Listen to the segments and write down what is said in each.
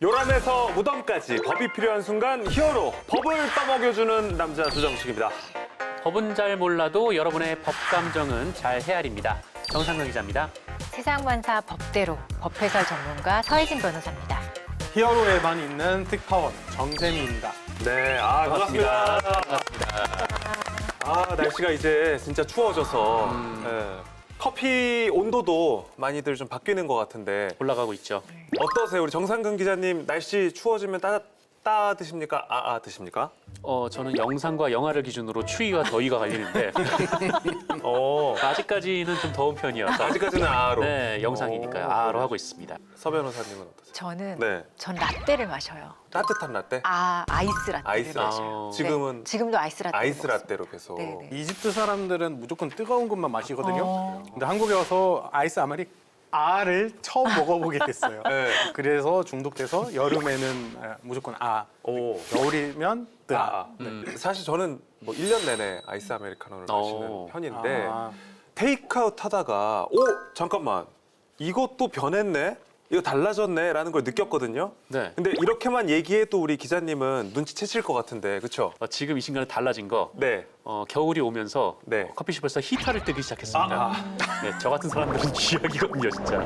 요람에서 무덤까지 법이 필요한 순간 히어로, 법을 떠먹여주는 남자 조정식입니다. 법은 잘 몰라도 여러분의 법 감정은 잘 헤아립니다. 정상근 기자입니다. 세상만사 법대로 법해설 전문가 서혜진 변호사입니다. 히어로에만 있는 특파원 정샘입니다. 네, 반갑습니다. 날씨가 이제 진짜 추워져서 커피 온도도 많이들 좀 바뀌는 것 같은데 올라가고 있죠. 어떠세요? 우리 정상근 기자님 날씨 추워지면 따 드십니까? 드십니까? 저는 영상과 영화를 기준으로 추위와 더위가 갈리는데 아직까지는 좀 더운 편이어서 아직까지는 아로. 네, 영상이니까요. 아로 하고 있습니다. 서 변호사님은 어떠세요? 전 라떼를 마셔요. 따뜻한 라떼? 아이스 라떼를 아이스 라떼. 마셔요. 지금은 지금도 아이스 라떼. 아이스 라떼로 계속. 네네. 이집트 사람들은 무조건 뜨거운 것만 마시거든요. 근데 한국에 와서 아이스 아를 처음 먹어보게 됐어요. 네. 그래서 중독돼서 여름에는 무조건 겨울이면 뜨아. 사실 저는 뭐 1년 내내 아이스 아메리카노를 마시는 편인데 테이크아웃 하다가 잠깐만 이것도 변했네? 이거 달라졌네? 라는 걸 느꼈거든요. 네. 근데 이렇게만 얘기해도 우리 기자님은 눈치채실 것 같은데, 그렇죠? 지금 이 순간에 달라진 거 네. 겨울이 오면서 네. 커피숍에서 히터를 뜨기 시작했습니다. 네, 저 같은 사람들은 쥐약이거든요, 진짜.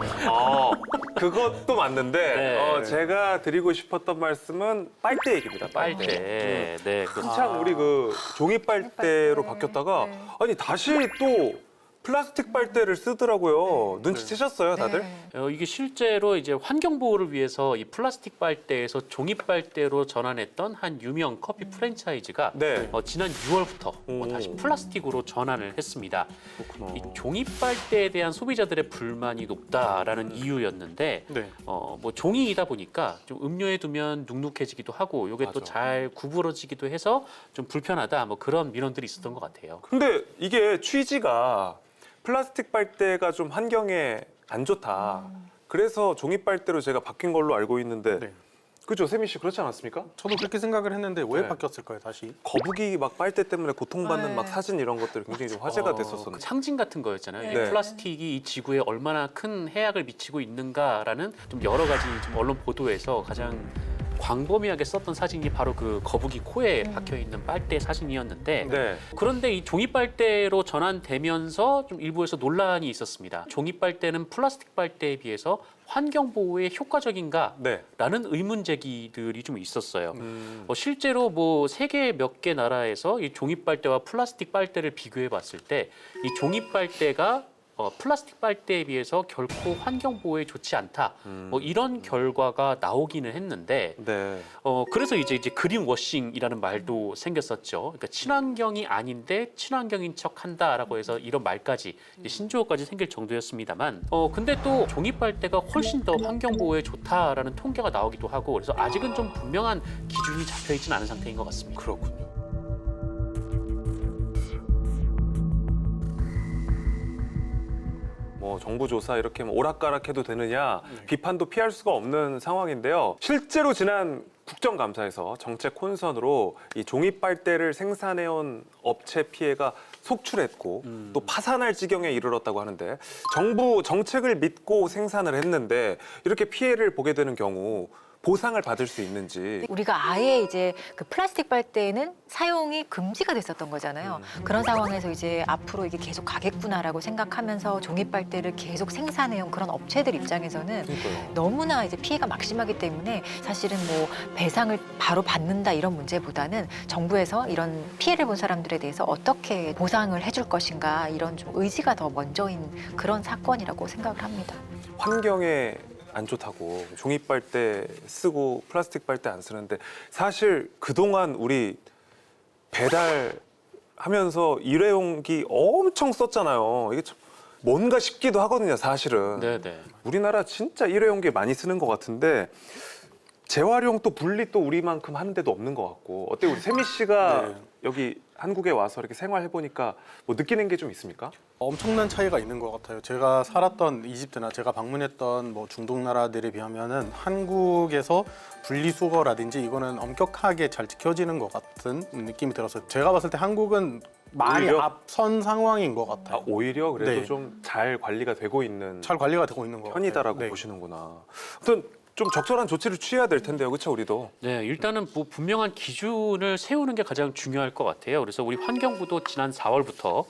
그것도 맞는데 네. 제가 드리고 싶었던 말씀은 빨대 얘기입니다. 빨대. 네, 한창 우리 그 종이 빨대로 바뀌었다가 네. 아니 다시 또 플라스틱 빨대를 쓰더라고요. 눈치채셨어요, 다들? 이게 실제로 이제 환경 보호를 위해서 이 플라스틱 빨대에서 종이 빨대로 전환했던 한 유명 커피 프랜차이즈가 네. 지난 6월부터 다시 플라스틱으로 전환을 했습니다. 이 종이 빨대에 대한 소비자들의 불만이 높다라는 이유였는데 네. 뭐 종이이다 보니까 좀 음료에 두면 눅눅해지기도 하고 이게 또 맞아. 잘 구부러지기도 해서 좀 불편하다 뭐 그런 민원들이 있었던 것 같아요. 근데 이게 취지가 플라스틱 빨대가 좀 환경에 안 좋다. 그래서 종이 빨대로 제가 바뀐 걸로 알고 있는데 네. 그죠? 세미 씨 그렇지 않았습니까? 저도 그렇게 생각을 했는데 왜 네. 바뀌었을까요, 다시? 거북이 막 빨대 때문에 고통받는 네. 막 사진 이런 것들이 굉장히 좀 화제가 됐었었는데. 그 상징 같은 거였잖아요. 네. 이 플라스틱이 이 지구에 얼마나 큰 해악을 미치고 있는가라는 좀 여러 가지 좀 언론 보도에서 가장 광범위하게 썼던 사진이 바로 그 거북이 코에 박혀 있는 빨대 사진이었는데 네. 그런데 이 종이 빨대로 전환되면서 좀 일부에서 논란이 있었습니다. 종이 빨대는 플라스틱 빨대에 비해서 환경 보호에 효과적인가? 네. 라는 의문 제기들이 좀 있었어요. 실제로 뭐 세계 몇 개 나라에서 이 종이 빨대와 플라스틱 빨대를 비교해 봤을 때 이 종이 빨대가 플라스틱 빨대에 비해서 결코 환경 보호에 좋지 않다. 뭐 이런 결과가 나오기는 했는데 네. 그래서 이제 그린 워싱이라는 말도 생겼었죠. 그러니까 친환경이 아닌데 친환경인 척한다라고 해서 이런 말까지 이제 신조어까지 생길 정도였습니다만 근데 또 종이 빨대가 훨씬 더 환경 보호에 좋다라는 통계가 나오기도 하고 그래서 아직은 좀 분명한 기준이 잡혀 있지는 않은 상태인 것 같습니다. 그렇군요. 뭐 정부 조사 이렇게 뭐 오락가락해도 되느냐 비판도 피할 수가 없는 상황인데요. 실제로 지난 국정감사에서 정책 혼선으로 이 종이 빨대를 생산해온 업체 피해가 속출했고 또 파산할 지경에 이르렀다고 하는데 정부 정책을 믿고 생산을 했는데 이렇게 피해를 보게 되는 경우 보상을 받을 수 있는지. 우리가 아예 이제 그 플라스틱 빨대는 사용이 금지가 됐었던 거잖아요. 그런 상황에서 이제 앞으로 이게 계속 가겠구나라고 생각하면서 종이 빨대를 계속 생산해온 그런 업체들 입장에서는 그러니까요. 너무나 이제 피해가 막심하기 때문에 사실은 뭐 배상을 바로 받는다 이런 문제보다는 정부에서 이런 피해를 본 사람들에 대해서 어떻게 보상을 해줄 것인가 이런 좀 의지가 더 먼저인 그런 사건이라고 생각을 합니다. 환경에 안 좋다고 종이 빨대 쓰고 플라스틱 빨대 안 쓰는데 사실 그동안 우리 배달하면서 일회용기 엄청 썼잖아요. 이게 참 뭔가 싶기도 하거든요, 사실은. 네네. 우리나라 진짜 일회용기 많이 쓰는 것 같은데 재활용 또 분리 또 우리만큼 하는 데도 없는 것 같고 어때요? 우리 세미 씨가 네. 여기 한국에 와서 이렇게 생활해보니까 뭐 느끼는 게 좀 있습니까? 엄청난 차이가 있는 것 같아요. 제가 살았던 이집트나 제가 방문했던 뭐 중동 나라들에 비하면은 한국에서 분리수거라든지 이거는 엄격하게 잘 지켜지는 것 같은 느낌이 들어서 제가 봤을 때 한국은 많이 오히려? 앞선 상황인 것 같아요. 오히려 그래도 네. 좀 잘 관리가 되고 있는 잘 관리가 되고 있는 것 편이다라고 같아요. 네. 보시는구나. 아무튼 좀 적절한 조치를 취해야 될 텐데요, 그렇죠, 우리도. 네, 일단은 뭐 분명한 기준을 세우는 게 가장 중요할 것 같아요. 그래서 우리 환경부도 지난 4월부터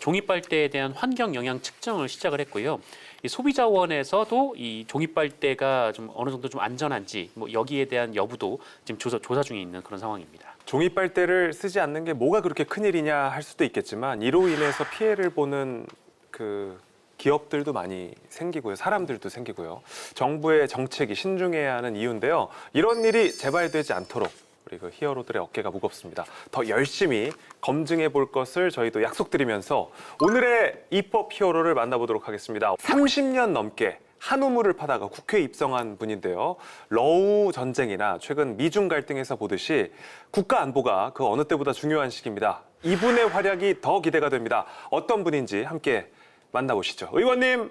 종이 빨대에 대한 환경 영향 측정을 시작을 했고요. 이 소비자원에서도 이 종이 빨대가 좀 어느 정도 좀 안전한지 뭐 여기에 대한 여부도 지금 조사 중에 있는 그런 상황입니다. 종이 빨대를 쓰지 않는 게 뭐가 그렇게 큰일이냐 할 수도 있겠지만 이로 인해서 피해를 보는 그 기업들도 많이 생기고요. 사람들도 생기고요. 정부의 정책이 신중해야 하는 이유인데요. 이런 일이 재발되지 않도록 우리 그 히어로들의 어깨가 무겁습니다. 더 열심히 검증해 볼 것을 저희도 약속드리면서 오늘의 입법 히어로를 만나보도록 하겠습니다. 30년 넘게 한 우물을 파다가 국회에 입성한 분인데요. 러우 전쟁이나 최근 미중 갈등에서 보듯이 국가 안보가 그 어느 때보다 중요한 시기입니다. 이분의 활약이 더 기대가 됩니다. 어떤 분인지 함께 만나보시죠. 의원님,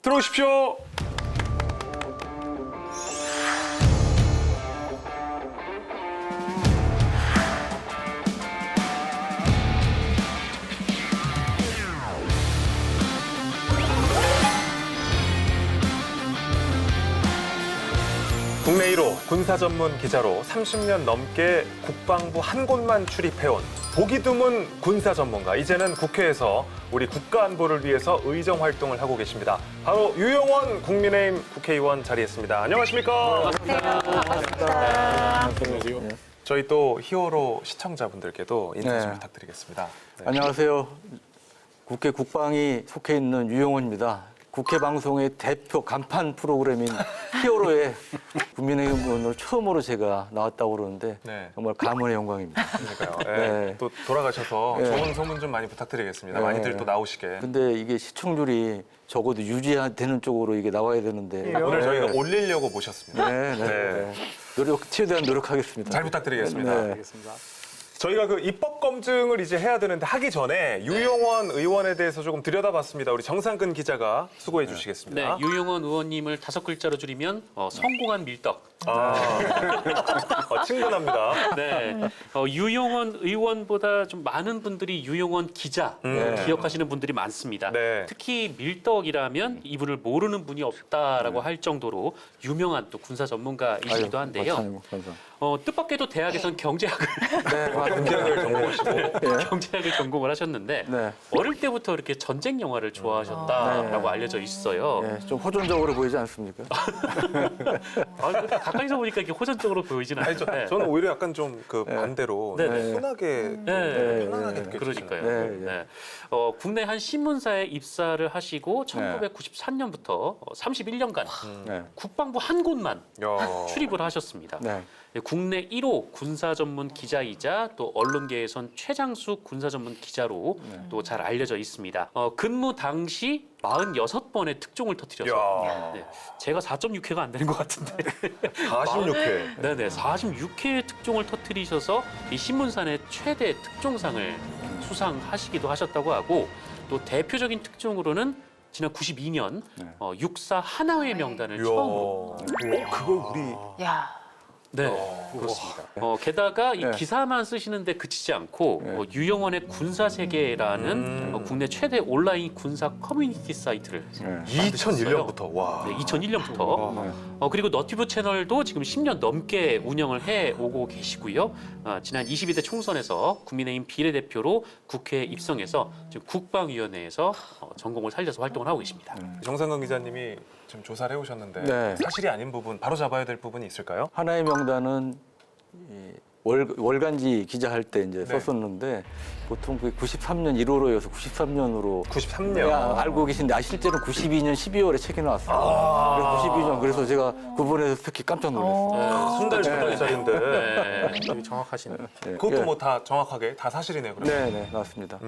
들어오십시오. 국내 1호 군사 전문 기자로 30년 넘게 국방부 한 곳만 출입해온 보기 드문 군사 전문가. 이제는 국회에서 우리 국가 안보를 위해서 의정 활동을 하고 계십니다. 바로 유용원 국민의힘 국회의원 자리했습니다. 안녕하십니까? 반갑습니다. 저희 또 히어로 시청자분들께도 인사 좀 네. 부탁드리겠습니다. 네. 안녕하세요. 국회 국방이 속해 있는 유용원입니다. 국회 방송의 대표 간판 프로그램인 히어로에 국민의힘 의원으로 처음으로 제가 나왔다고 그러는데 네. 정말 가문의 영광입니다. 그러니까요. 네. 또 돌아가셔서 네. 좋은 소문 좀 많이 부탁드리겠습니다. 네. 많이들 또 나오시게. 근데 이게 시청률이 적어도 유지되는 쪽으로 이게 나와야 되는데 오늘 네. 저희가 올리려고 모셨습니다. 네, 네, 네. 최대한 노력하겠습니다. 잘 부탁드리겠습니다. 네. 알겠습니다. 저희가 그 입법 검증을 이제 해야 되는데 하기 전에 유용원 의원에 대해서 조금 들여다봤습니다. 우리 정상근 기자가 수고해 네, 주시겠습니다. 유용원 의원님을 5글자로 줄이면 성공한 밀떡. 친근합니다. 네, 유용원 의원보다 좀 많은 분들이 유용원 기자 기억하시는 분들이 많습니다. 네. 특히 밀떡이라면 이분을 모르는 분이 없다라고 할 정도로 유명한 또 군사 전문가이시기도 한데요. 뜻밖에도 대학에선 경제학을 경제학을 전공하시고 경제학을 전공을 하셨는데 네. 어릴 때부터 이렇게 전쟁 영화를 좋아하셨다라고 알려져 있어요. 네, 좀 호전적으로 보이지 않습니까? 가까이서 보니까 이렇게 호전적으로 보이진 아니, 않는데. 저는 오히려 약간 좀 그 반대로 네. 편하게 네. 편안하게 네. 느껴지시네요. 그러니까요. 네, 네. 국내 한 신문사에 입사를 하시고 1993년부터 31년간 네. 국방부 한 곳만 야. 출입을 하셨습니다. 네. 국내 1호 군사 전문 기자이자 또 언론계에선 최장수 군사 전문 기자로 또 잘 알려져 있습니다. 근무 당시 46번의 특종을 터뜨려서 야. 네, 제가 4.6회가 안 되는 것 같은데 46회. 네네 46회의 특종을 터뜨리셔서 이 신문사 내 최대 특종상을 수상하시기도 하셨다고 하고 또 대표적인 특종으로는 지난 92년 육사 하나회 명단을 이야. 처음으로 그걸 우리 야, 네, 그렇습니다. 게다가 이 네. 기사만 쓰시는데 그치지 않고 유영원의 군사세계라는 국내 최대 온라인 군사 커뮤니티 사이트를 네. 2001년부터 와. 네, 2001년부터 그리고 너튜브 채널도 지금 10년 넘게 운영을 해 오고 계시고요. 지난 22대 총선에서 국민의힘 비례대표로 국회에 입성해서 지금 국방위원회에서 전공을 살려서 활동을 하고 계십니다. 정상근 기자님이 지금 조사를 해오셨는데 네. 사실이 아닌 부분, 바로 잡아야 될 부분이 있을까요? 하나의 명단은 이 월간지 기자할 때 이제 네. 썼었는데 보통 그 93년 1월호여서 93년으로 93년. 알고 계신데 실제로 92년 12월에 책이 나왔어요. 그래서 92년 그래서 제가 그 부분에서 특히 깜짝 놀랐어요. 순달 전달짜리인데 네. 되게 정확하시네. 네. 그것도 뭐 다 정확하게 다 사실이네요. 그럼. 네, 맞습니다.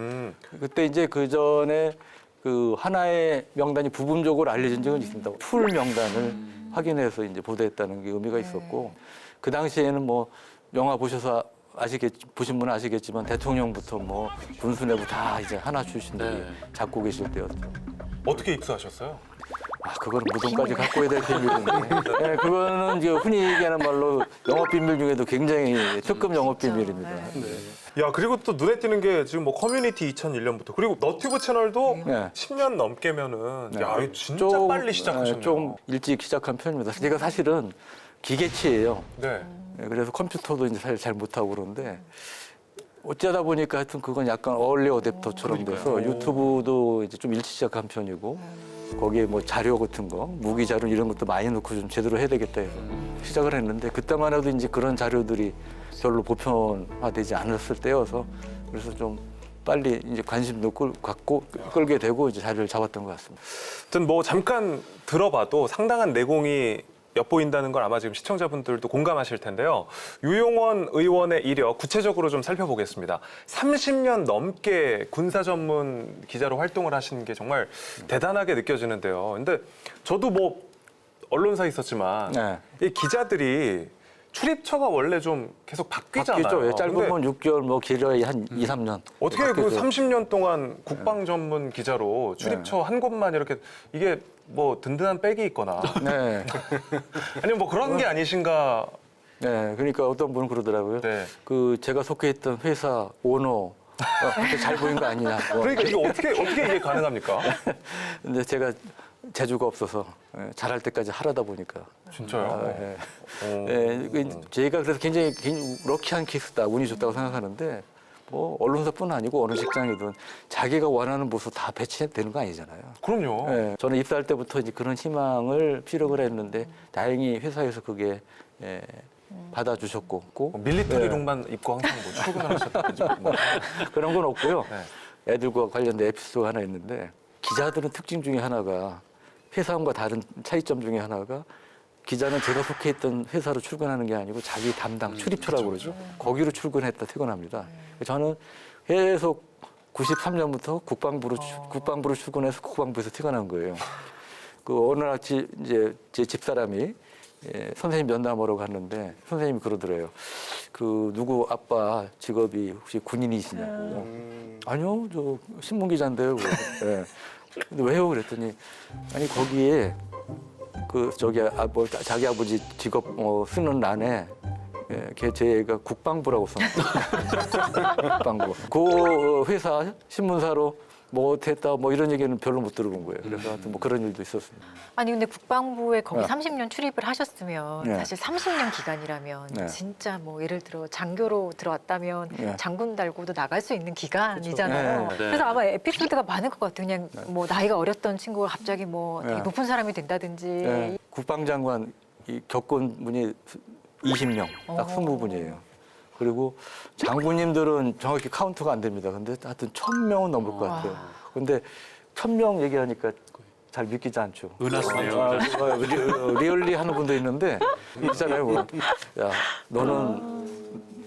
그때 이제 그 전에 그 하나의 명단이 부분적으로 알려진 적은 있습니다. 풀 명단을 확인해서 이제 보도했다는 게 의미가 있었고 그 당시에는 뭐 영화 보셔서 보신 분은 아시겠지만 대통령부터 뭐 군수 내부 다 이제 하나 출신들이 네. 잡고 계실 때였죠. 어떻게 입수하셨어요? 그거는 무덤까지 갖고 해야 될 비밀인데. 네, 그거는 이제 흔히 얘기하는 말로 영업 비밀 중에도 굉장히 특급 영업 비밀입니다. 야, 그리고 또 눈에 띄는 게 지금 뭐 커뮤니티 2001년부터 그리고 너튜브 채널도 네. 10년 넘게면은 야, 이거 진짜 좀, 빨리 시작하셨네요. 좀 일찍 시작한 편입니다. 제가 사실은 기계치예요. 네. 네, 그래서 컴퓨터도 이제 사실 잘 못하고 그러는데 어쩌다 보니까 하여튼 그건 약간 얼리 어댑터처럼 돼서 유튜브도 이제 좀 일찍 시작한 편이고 거기에 뭐 자료 같은 거, 무기 자료 이런 것도 많이 넣고 좀 제대로 해야 되겠다 해서 시작을 했는데 그때만 해도 이제 그런 자료들이 별로 보편화되지 않았을 때여서 그래서 좀 빨리 이제 관심도 끌게 되고 이제 자리를 잡았던 것 같습니다. 하여튼 뭐 잠깐 들어봐도 상당한 내공이 엿보인다는 걸 아마 지금 시청자분들도 공감하실 텐데요. 유용원 의원의 이력 구체적으로 좀 살펴보겠습니다. 30년 넘게 군사 전문 기자로 활동을 하신 게 정말 대단하게 느껴지는데요. 근데 저도 뭐 언론사에 있었지만 네. 이 기자들이 출입처가 원래 좀 계속 바뀌잖아요. 바뀌죠. 예, 짧으면 근데 6개월, 뭐 길어야 한 2, 3년. 어떻게 그 바뀌죠. 30년 동안 국방 전문 기자로 출입처 한 곳만 이렇게 이게 뭐 든든한 백이 있거나 네. 아니면 뭐 그런 게 아니신가? 네. 그러니까 어떤 분은 그러더라고요. 네. 그 제가 속해 있던 회사 오너 잘 보인 거 아니냐. 뭐. 그러니까 이게 어떻게 이게 가능합니까? 근데 제가 재주가 없어서 잘할 때까지 하려다 보니까. 진짜요? 예. 어. 예, 제가 그래서 굉장히 럭키한 케이스다, 운이 좋다고 생각하는데 뭐 언론사뿐 아니고 어느 직장이든 자기가 원하는 부서 다 배치되는 거 아니잖아요. 그럼요. 예, 저는 입사할 때부터 이제 그런 희망을 피력을 했는데 다행히 회사에서 그게 받아주셨고 뭐 밀리터리 예. 룩만 입고 항상 뭐 출근을 하셨다든지 뭐. 그런 건 없고요. 네. 애들과 관련된 에피소드가 하나 있는데 기자들은 특징 중에 하나가 회사원과 다른 차이점 중에 하나가 기자는 제가 속해 있던 회사로 출근하는 게 아니고 자기 담당 출입처라고 그러죠. 거기로 출근했다 퇴근합니다. 저는 계속 93년부터 국방부로 출근해서 국방부에서 퇴근한 거예요. 그 어느 날 이제 제 집사람이 선생님 면담하러 갔는데 선생님이 그러더래요. 그 누구 아빠 직업이 혹시 군인이시냐고. 아니요, 저 신문 기자인데요. 예. 근데 왜요? 그랬더니 아니 거기에 그 저기 뭐 자기 아버지 직업 쓰는 란에 제 애가 국방부라고 썼는데 국방부. 그 회사 신문사로 뭐 됐다 뭐 이런 얘기는 별로 못 들어본 거예요. 그래서 하여튼 뭐 그런 일도 있었어요. 아니 근데 국방부에 거기 네. 30년 출입을 하셨으면 네. 사실 30년 기간이라면 네. 진짜 뭐 예를 들어 장교로 들어왔다면 네. 장군 달고도 나갈 수 있는 기간이잖아요. 네. 그래서 아마 에피소드가 많은 것 같아요. 그냥 뭐 나이가 어렸던 친구가 갑자기 뭐 되게 네. 높은 사람이 된다든지. 네. 국방장관 겪은 분이 20명, 딱 20분이에요. 그리고 장군님들은 정확히 카운트가 안 됩니다. 근데 하여튼 1000명은 넘을 것 같아요. 근데 1000명 얘기하니까 잘 믿기지 않죠. 은하수네요. 리얼리 하는 분도 있는데 있잖아요. 뭐. 야,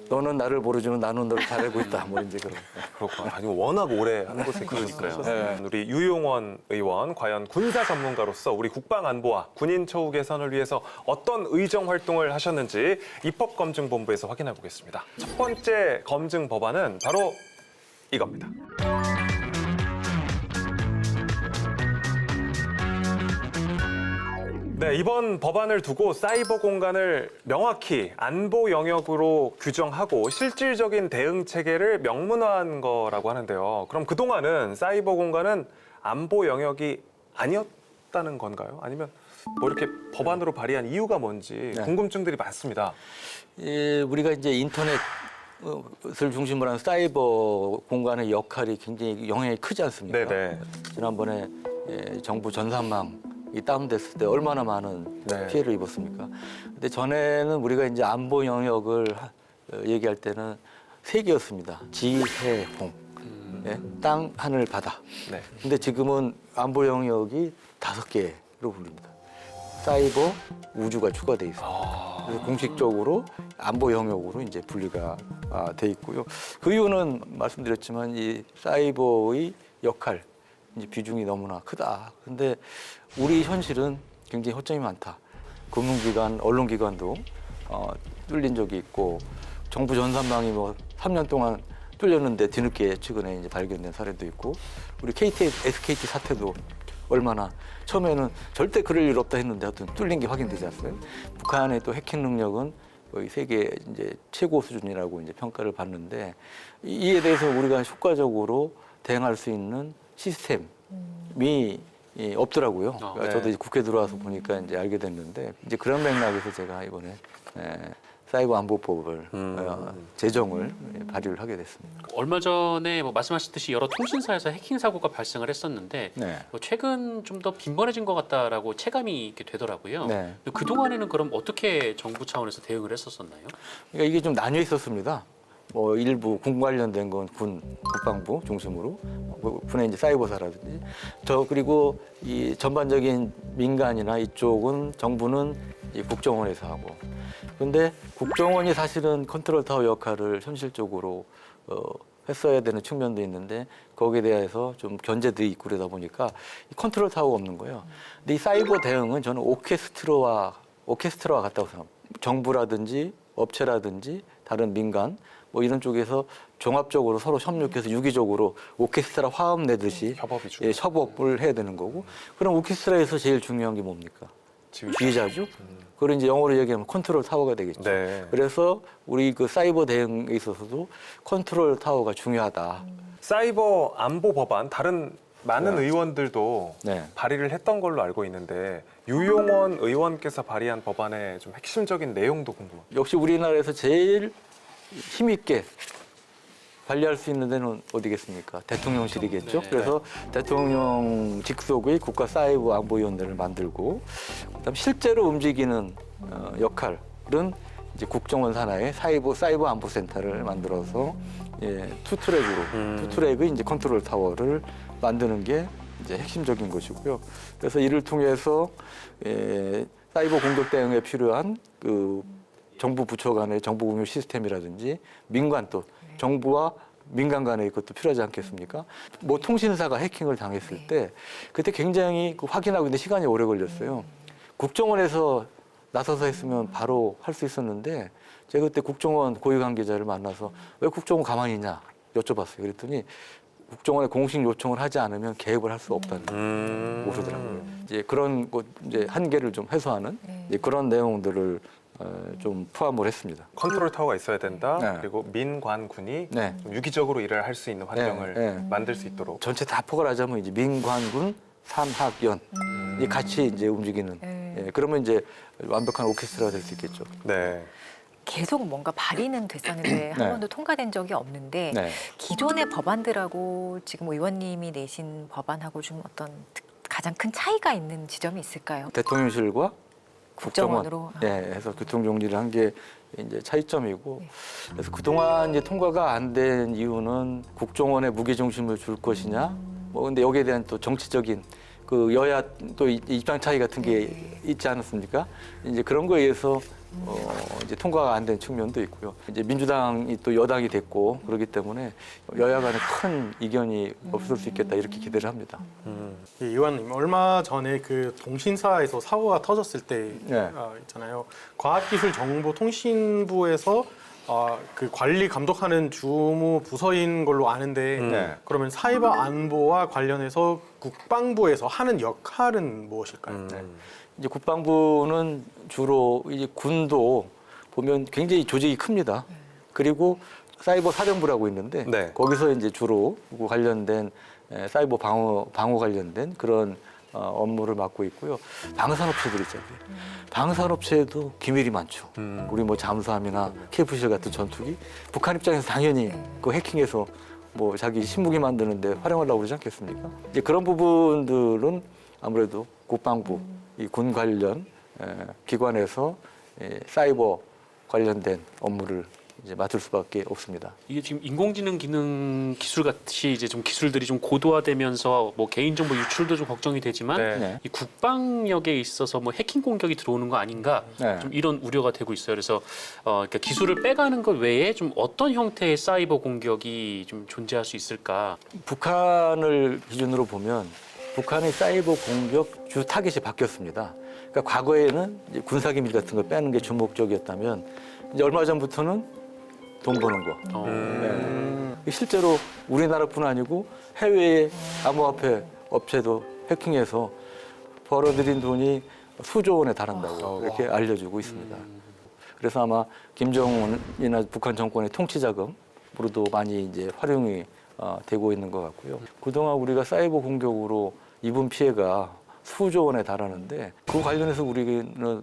너는 나를 모르지만 나는 너를 잘 알고 있다. 뭐 이제 그런. 그렇구나. 아니 워낙 오래 한 곳에 계셨어요. 네. 우리 유용원 의원 과연 군사 전문가로서 우리 국방 안보와 군인 처우 개선을 위해서 어떤 의정 활동을 하셨는지 입법검증본부에서 확인해 보겠습니다. 첫 번째 검증 법안은 바로 이겁니다. 네, 이번 법안을 두고 사이버 공간을 명확히 안보 영역으로 규정하고 실질적인 대응 체계를 명문화한 거라고 하는데요. 그럼 그동안은 사이버 공간은 안보 영역이 아니었다는 건가요? 아니면 뭐 이렇게 법안으로 발의한 이유가 뭔지 네. 궁금증들이 많습니다. 우리가 이제 인터넷을 중심으로 한 사이버 공간의 역할이 굉장히 영향이 크지 않습니까? 네네. 지난번에 정부 전산망 이 다운됐을 때 얼마나 많은 네. 피해를 입었습니까? 근데 전에는 우리가 이제 안보 영역을 얘기할 때는 세 개였습니다. 지, 해, 홍. 예? 땅, 하늘, 바다. 네. 근데 지금은 안보 영역이 5개로 불립니다. 사이버, 우주가 추가돼 있어요. 그래서 공식적으로 안보 영역으로 이제 분리가 돼 있고요. 그 이유는 말씀드렸지만 이 사이버의 역할, 이제 비중이 너무나 크다. 근데 우리 현실은 굉장히 허점이 많다. 금융기관, 언론기관도 뚫린 적이 있고 정부 전산망이 뭐 3년 동안 뚫렸는데 뒤늦게 최근에 이제 발견된 사례도 있고 우리 KT, SKT 사태도 얼마나 처음에는 절대 그럴 일 없다 했는데 하여튼 뚫린 게 확인되지 않았어요. 북한의 또 해킹 능력은 거의 세계 이제 최고 수준이라고 이제 평가를 받는데 이에 대해서 우리가 효과적으로 대응할 수 있는 시스템이 없더라고요. 그러니까 네. 저도 이제 국회 들어와서 보니까 이제 알게 됐는데 이제 그런 맥락에서 제가 이번에 사이버 안보법을 제정을 발의를 하게 됐습니다. 얼마 전에 뭐 말씀하셨듯이 여러 통신사에서 해킹 사고가 발생을 했었는데 네. 최근 좀 더 빈번해진 것 같다라고 체감이 이렇게 되더라고요. 네. 그 동안에는 그럼 어떻게 정부 차원에서 대응을 했었었나요? 그러니까 이게 좀 나뉘어 있었습니다. 뭐 일부 군 관련된 건 국방부 중심으로, 군의 이제 사이버사라든지 그리고 이 전반적인 민간이나 이쪽은 정부는 이 국정원에서 하고. 그런데 국정원이 사실은 컨트롤 타워 역할을 현실적으로 했어야 되는 측면도 있는데 거기에 대해서 좀 견제도 있고 그러다 보니까 이 컨트롤 타워가 없는 거예요. 근데 이 사이버 대응은 저는 오케스트라와 같다고 생각합니다. 정부라든지 업체라든지 다른 민간 뭐 이런 쪽에서 종합적으로 서로 협력해서 유기적으로 오케스트라 화음 내듯이 협업이죠. 협업을 해야 되는 거고. 그럼 오케스트라에서 제일 중요한 게 뭡니까? 지휘자죠. 그걸 이제 영어로 얘기하면 컨트롤 타워가 되겠죠. 네. 그래서 우리 그 사이버 대응에 있어서도 컨트롤 타워가 중요하다. 사이버 안보 법안 다른 많은 네. 의원들도 네. 발의를 했던 걸로 알고 있는데 유용원 의원께서 발의한 법안의 좀 핵심적인 내용도 궁금합니다. 역시 우리나라에서 제일 힘있게 관리할 수 있는 데는 어디겠습니까? 대통령실이겠죠. 네. 그래서 대통령 직속의 국가 사이버 안보위원회를 만들고, 그다음 실제로 움직이는 역할은 이제 국정원 산하의 사이버 안보센터를 만들어서 투트랙의 이제 컨트롤 타워를 만드는 게 이제 핵심적인 것이고요. 그래서 이를 통해서 사이버 공격 대응에 필요한 그 정부 부처 간의 정보 공유 시스템이라든지 민간 또 정부와 민간 간의 것도 필요하지 않겠습니까? 뭐 통신사가 해킹을 당했을 때 그때 굉장히 확인하고 있는데 시간이 오래 걸렸어요. 국정원에서 나서서 했으면 바로 할 수 있었는데 제가 그때 국정원 고위 관계자를 만나서 왜 국정원 가만히 있냐 여쭤봤어요. 그랬더니 국정원에 공식 요청을 하지 않으면 개입을 할 수 없다는 그러더라고요. 이제 그런 이제 한계를 좀 해소하는 이제 그런 내용들을 좀 포함을 했습니다. 컨트롤 타워가 있어야 된다. 네. 그리고 민관군이 네. 좀 유기적으로 일을 할 수 있는 환경을 네. 만들 수 있도록. 전체 다 포괄하자면 이제 민관군, 산학연 이 같이 이제 움직이는. 그러면 이제 완벽한 오케스트라가 될 수 있겠죠. 네. 계속 뭔가 발의는 됐었는데 한 네. 번도 통과된 적이 없는데 네. 기존의 법안들하고 지금 의원님이 내신 법안하고 좀 어떤 가장 큰 차이가 있는 지점이 있을까요? 대통령실과 국정원으로. 해서 교통 정리를 한 게 이제 차이점이고 그래서 그동안 이제 통과가 안 된 이유는 국정원에 무게 중심을 줄 것이냐 뭐 근데 여기에 대한 또 정치적인 그 여야 또 입장 차이 같은 게 있지 않았습니까? 이제 그런 거에 의해서 이제 통과가 안 된 측면도 있고요. 이제 민주당이 또 여당이 됐고 그렇기 때문에 여야 간에 큰 이견이 없을 수 있겠다 이렇게 기대를 합니다. 이 의원님 얼마 전에 그 통신사에서 사고가 터졌을 때 네. 있잖아요. 과학기술정보통신부에서 그 관리 감독하는 주무 부서인 걸로 아는데 네. 그러면 사이버 안보와 관련해서 국방부에서 하는 역할은 무엇일까요? 이제 국방부는 주로 이제 군도 보면 굉장히 조직이 큽니다. 그리고 사이버 사령부라고 있는데 네. 거기서 이제 주로 관련된 사이버 방어 관련된 그런 업무를 맡고 있고요. 방산업체들 있잖아요. 방산업체에도 기밀이 많죠. 우리 뭐 잠수함이나 KF-17 같은 전투기 북한 입장에서 당연히 그 해킹해서 뭐 자기 신무기 만드는데 활용하려고 그러지 않겠습니까? 이제 그런 부분들은 아무래도 국방부 이 군 관련 기관에서 사이버 관련된 업무를 이제 맡을 수밖에 없습니다. 이게 지금 인공지능 기능 기술 같이 이제 좀 기술들이 좀 고도화되면서 뭐 개인정보 유출도 좀 걱정이 되지만 네. 네. 이 국방력에 있어서 뭐 해킹 공격이 들어오는 거 아닌가 네. 좀 이런 우려가 되고 있어요. 그래서 그러니까 기술을 빼가는 것 외에 좀 어떤 형태의 사이버 공격이 좀 존재할 수 있을까? 북한을 기준으로 보면 북한의 사이버 공격 주 타겟이 바뀌었습니다. 그러니까 과거에는 이제 군사기밀 같은 걸 빼는 게 주목적이었다면 이제 얼마 전부터는 돈 버는 거. 실제로 우리나라뿐 아니고 해외의 암호화폐 업체도 해킹해서 벌어들인 돈이 수조 원에 달한다고 이렇게 알려주고 있습니다. 그래서 아마 김정은이나 북한 정권의 통치 자금으로도 많이 이제 활용이 되고 있는 것 같고요. 그동안 우리가 사이버 공격으로 입은 피해가 수조 원에 달하는데 그 관련해서 우리는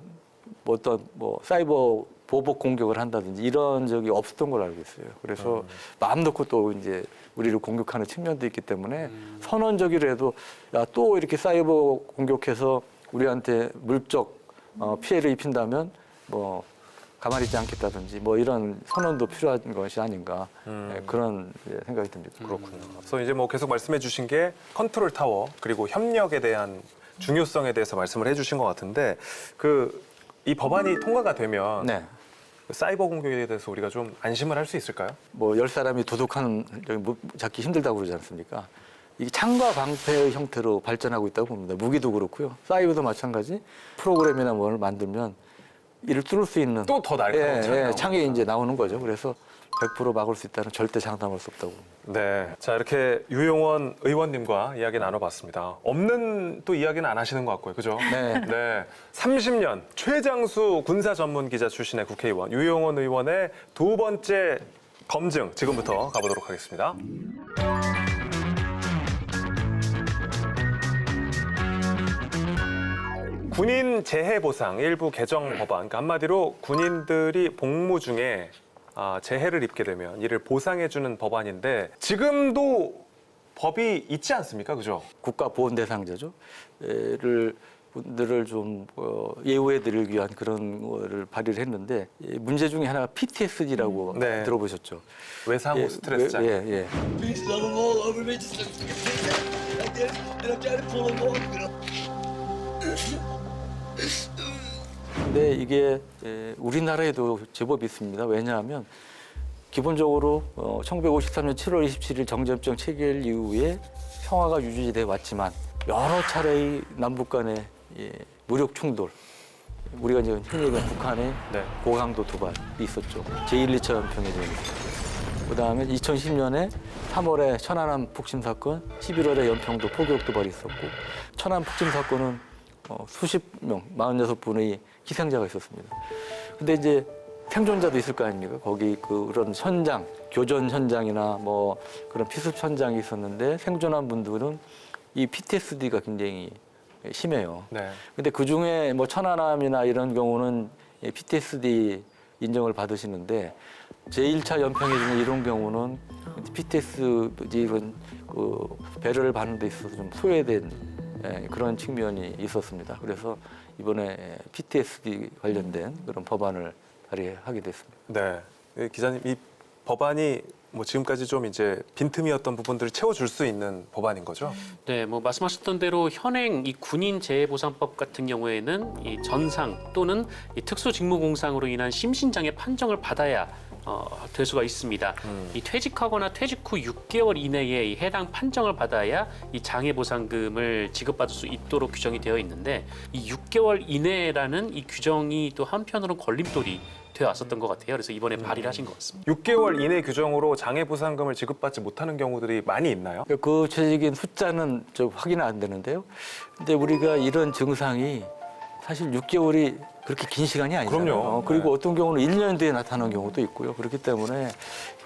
어떤 사이버 보복 공격을 한다든지 이런 적이 없었던 걸로 알고 있어요. 그래서 마음 놓고 또 이제 우리를 공격하는 측면도 있기 때문에 선언적이라도 야, 또 이렇게 사이버 공격해서 우리한테 물적 피해를 입힌다면 뭐 가만히 있지 않겠다든지 뭐 이런 선언도 필요한 것이 아닌가 그런 생각이 듭니다. 그렇군요. 그래서 이제 뭐 계속 말씀해 주신 게 컨트롤 타워 그리고 협력에 대한 중요성에 대해서 말씀을 해주신 것 같은데 이 법안이 통과가 되면 네. 사이버 공격에 대해서 우리가 좀 안심을 할 수 있을까요? 뭐 10사람이 도둑하는 잡기 힘들다고 그러지 않습니까? 이게 창과 방패의 형태로 발전하고 있다고 봅니다. 무기도 그렇고요. 사이버도 마찬가지. 프로그램이나 뭘 만들면 이를 뚫을 수 있는 또 더 날카로운 창이 이제 나오는 거죠. 그래서 100% 막을 수 있다는 절대 장담할 수 없다고 봅니다. 네. 자, 이렇게 유용원 의원님과 이야기 나눠봤습니다. 없는 또 이야기는 안 하시는 것 같고요. 그죠? 네. 네. 30년 최장수 군사 전문 기자 출신의 국회의원 유용원 의원의 두 번째 검증 지금부터 가보도록 하겠습니다. 군인 재해보상 일부 개정 법안, 그러니까 한마디로 군인들이 복무 중에 재해를 입게 되면 이를 보상해주는 법안인데 지금도 법이 있지 않습니까? 그죠? 국가 보훈 대상자죠. 분들을 좀 예우해드리기 위한 그런 거를 발의를 했는데 문제 중에 하나가 PTSD라고 네. 들어보셨죠? 외상후 스트레스장. 예. Please love them all over me just like you can like this, and I'm trying to pull them off, you know. 근데 이게 우리나라에도 제법 있습니다. 왜냐하면 기본적으로 1953년 7월 27일 정전협정 체결 이후에 평화가 유지돼 왔지만 여러 차례의 남북 간의 무력 충돌, 우리가 이제 흔히 얘기하는 북한의 네. 고강도 도발이 있었죠. 제1, 2차 연평해전이 그다음에 2010년에 3월에 천안함 폭침 사건, 11월에 연평도 포격 도발이 있었고 천안 폭침 사건은 수십 명, 46분의 희생자가 있었습니다. 근데 이제 생존자도 있을 거 아닙니까? 거기 그런 현장, 교전 현장이나 뭐 그런 피습 현장이 있었는데 생존한 분들은 이 PTSD가 굉장히 심해요. 네. 근데 그 중에 뭐 천안함이나 이런 경우는 PTSD 인정을 받으시는데 제1차 연평해전 이런 경우는 PTSD 이런 배려를 받는 데 있어서 좀 소외된 그런 측면이 있었습니다. 그래서 이번에 PTSD 관련된 그런 법안을 발의하게 됐습니다. 네. 기자님, 이 법안이 뭐 지금까지 좀 이제 빈틈이었던 부분들을 채워줄 수 있는 법안인 거죠? 네, 뭐 말씀하셨던 대로 현행 이 군인 재해보상법 같은 경우에는 이 전상 또는 이 특수직무공상으로 인한 심신장애 판정을 받아야 될 수가 있습니다. 이 퇴직하거나 퇴직 후 6개월 이내에 이 해당 판정을 받아야 이 장애보상금을 지급받을 수 있도록 규정이 되어 있는데 이 6개월 이내라는 이 규정이 또 한편으로는 걸림돌이 되어 왔었던 것 같아요. 그래서 이번에 발의를 하신 것 같습니다. 6개월 이내 규정으로 장애보상금을 지급받지 못하는 경우들이 많이 있나요? 그 구체적인 숫자는 좀 확인은 안 되는데요. 근데 우리가 이런 증상이 사실 6개월이 그렇게 긴 시간이 아니잖아요. 그럼요. 그리고 네. 어떤 경우는 1년 뒤에 나타나는 경우도 있고요. 그렇기 때문에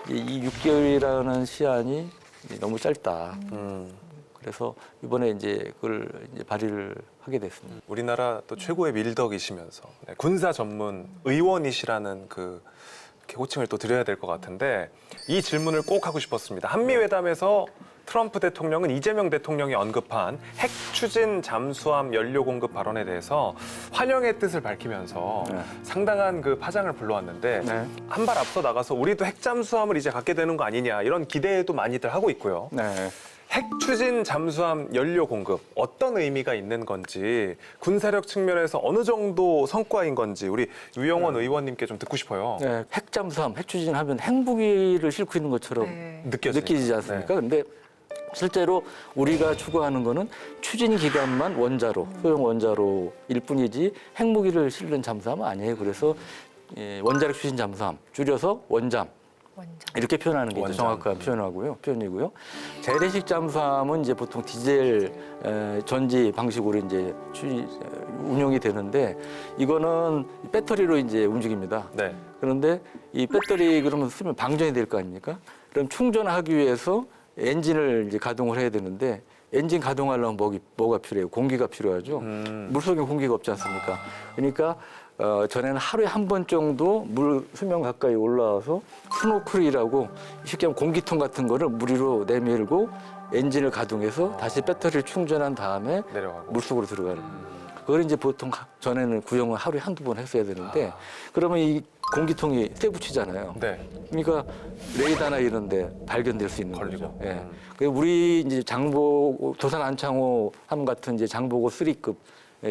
이 6개월이라는 시한이 너무 짧다. 그래서 이번에 이제 그걸 이제 발의를 하게 됐습니다. 우리나라 또 최고의 밀덕이시면서 군사 전문 의원이시라는 이렇게 호칭을 또 드려야 될 것 같은데 이 질문을 꼭 하고 싶었습니다. 한미회담에서 트럼프 대통령은 이재명 대통령이 언급한 핵 추진 잠수함 연료 공급 발언에 대해서 환영의 뜻을 밝히면서 네. 상당한 파장을 불러왔는데 네. 한 발 앞서 나가서 우리도 핵 잠수함을 이제 갖게 되는 거 아니냐 이런 기대도 많이들 하고 있고요. 네. 핵 추진 잠수함 연료 공급 어떤 의미가 있는 건지 군사력 측면에서 어느 정도 성과인 건지 우리 유영원 의원님께 좀 듣고 싶어요. 네. 핵잠수함, 핵추진하면 핵무기를 싣고 있는 것처럼 네. 느끼지 않습니까? 근데 실제로 우리가 추구하는 거는 추진 기간만 원자로, 소형 원자로일 뿐이지 핵무기를 실는 잠수함은 아니에요. 그래서 원자력 추진 잠수함, 줄여서 원잠. 이렇게 표현하는 게 이제 정확한 표현이고요. 재래식 잠수함은 이제 보통 디젤 전지 방식으로 이제 운용이 되는데 이거는 배터리로 이제 움직입니다. 네. 그런데 이 배터리 그러면 쓰면 방전이 될 거 아닙니까? 그럼 충전하기 위해서 엔진을 이제 가동을 해야 되는데 엔진 가동하려면 뭐가 필요해요? 공기가 필요하죠. 물속에 공기가 없지 않습니까? 그러니까 전에는 하루에 한 번 정도 물 수면 가까이 올라와서 스노클이라고 쉽게 하면 공기통 같은 거를 물 위로 내밀고 엔진을 가동해서 다시 배터리를 충전한 다음에 내려가고. 물속으로 들어가는. 그걸 이제 보통 전에는 구형을 하루에 한두 번 했어야 되는데 그러면 이 공기통이 쇠 붙이잖아요. 네. 그러니까 레이더나 이런 데 발견될 수 있는 걸리고. 거죠. 예. 우리 이제 도산 안창호 함 같은 이제 장보고 3급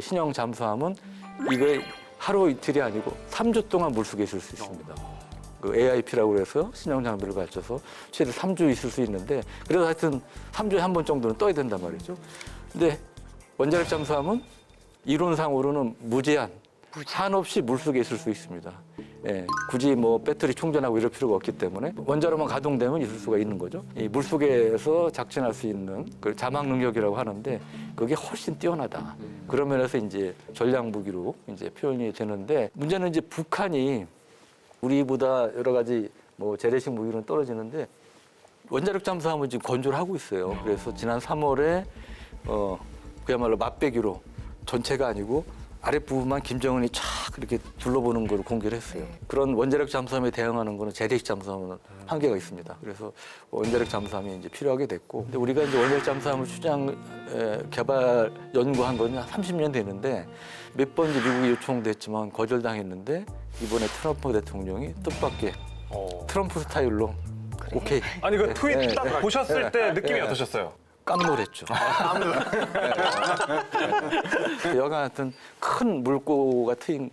신형 잠수함은 이거 하루 이틀이 아니고 3주 동안 물속에 있을 수 있습니다. 그 AIP라고 해서 신형 장비를 갖춰서 최대 3주 있을 수 있는데 그래서 하여튼 3주에 한 번 정도는 떠야 된단 말이죠. 근데 원자력 잠수함은 이론상으로는 무제한, 한없이 물속에 있을 수 있습니다. 예, 굳이 뭐 배터리 충전하고 이럴 필요가 없기 때문에 원자로만 가동되면 있을 수가 있는 거죠. 이 물속에서 작전할 수 있는 그 자막 능력이라고 하는데 그게 훨씬 뛰어나다. 그런 면에서 이제 전략 무기로 이제 표현이 되는데 문제는 이제 북한이 우리보다 여러 가지 뭐 재래식 무기는 떨어지는데 원자력 잠수함을 지금 건조를 하고 있어요. 그래서 지난 3월에 그야말로 맛배기로 전체가 아니고 아랫부분만 김정은이 쫙 이렇게 둘러보는 걸 공개를 했어요. 그런 원자력 잠수함에 대응하는 거는 재래식 잠수함은 한계가 있습니다. 그래서 원자력 잠수함이 이제 필요하게 됐고, 근데 우리가 이제 원자력 잠수함을 개발 연구한 거는 한 30년 되는데 몇 번 미국이 요청됐지만 거절당했는데 이번에 트럼프 대통령이 뜻밖의 트럼프 스타일로 오케이. 아니 그 트윗 네, 딱 네. 보셨을 때 느낌이 어떠셨어요? 깜놀했죠. 여간하여튼 큰 물고가 트인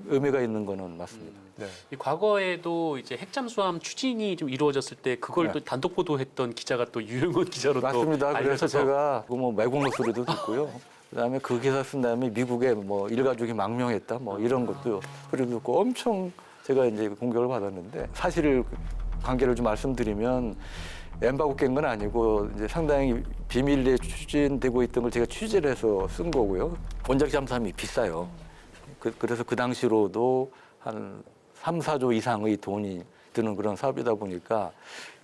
의미가 있는 거는 맞습니다. 네. 이 과거에도 이제 핵잠수함 추진이 좀 이루어졌을 때 그걸 또 단독 보도했던 기자가 또 유영원 기자로 맞습니다. 또 그래서 알려져서 제가 뭐 매국노 소리도 듣고요. 그다음에 그 기사 쓴 다음에 미국에 뭐 일가족이 망명했다 뭐 이런 것도 소리도 듣고 엄청 제가 이제 공격을 받았는데 사실 관계를 좀 말씀드리면 엠바고 깬 건 아니고 이제 상당히 비밀리에 추진되고 있던 걸 제가 취재를 해서 쓴 거고요. 원자력 잠수함이 비싸요. 그래서 그 당시로도 한 3, 4조 이상의 돈이 드는 그런 사업이다 보니까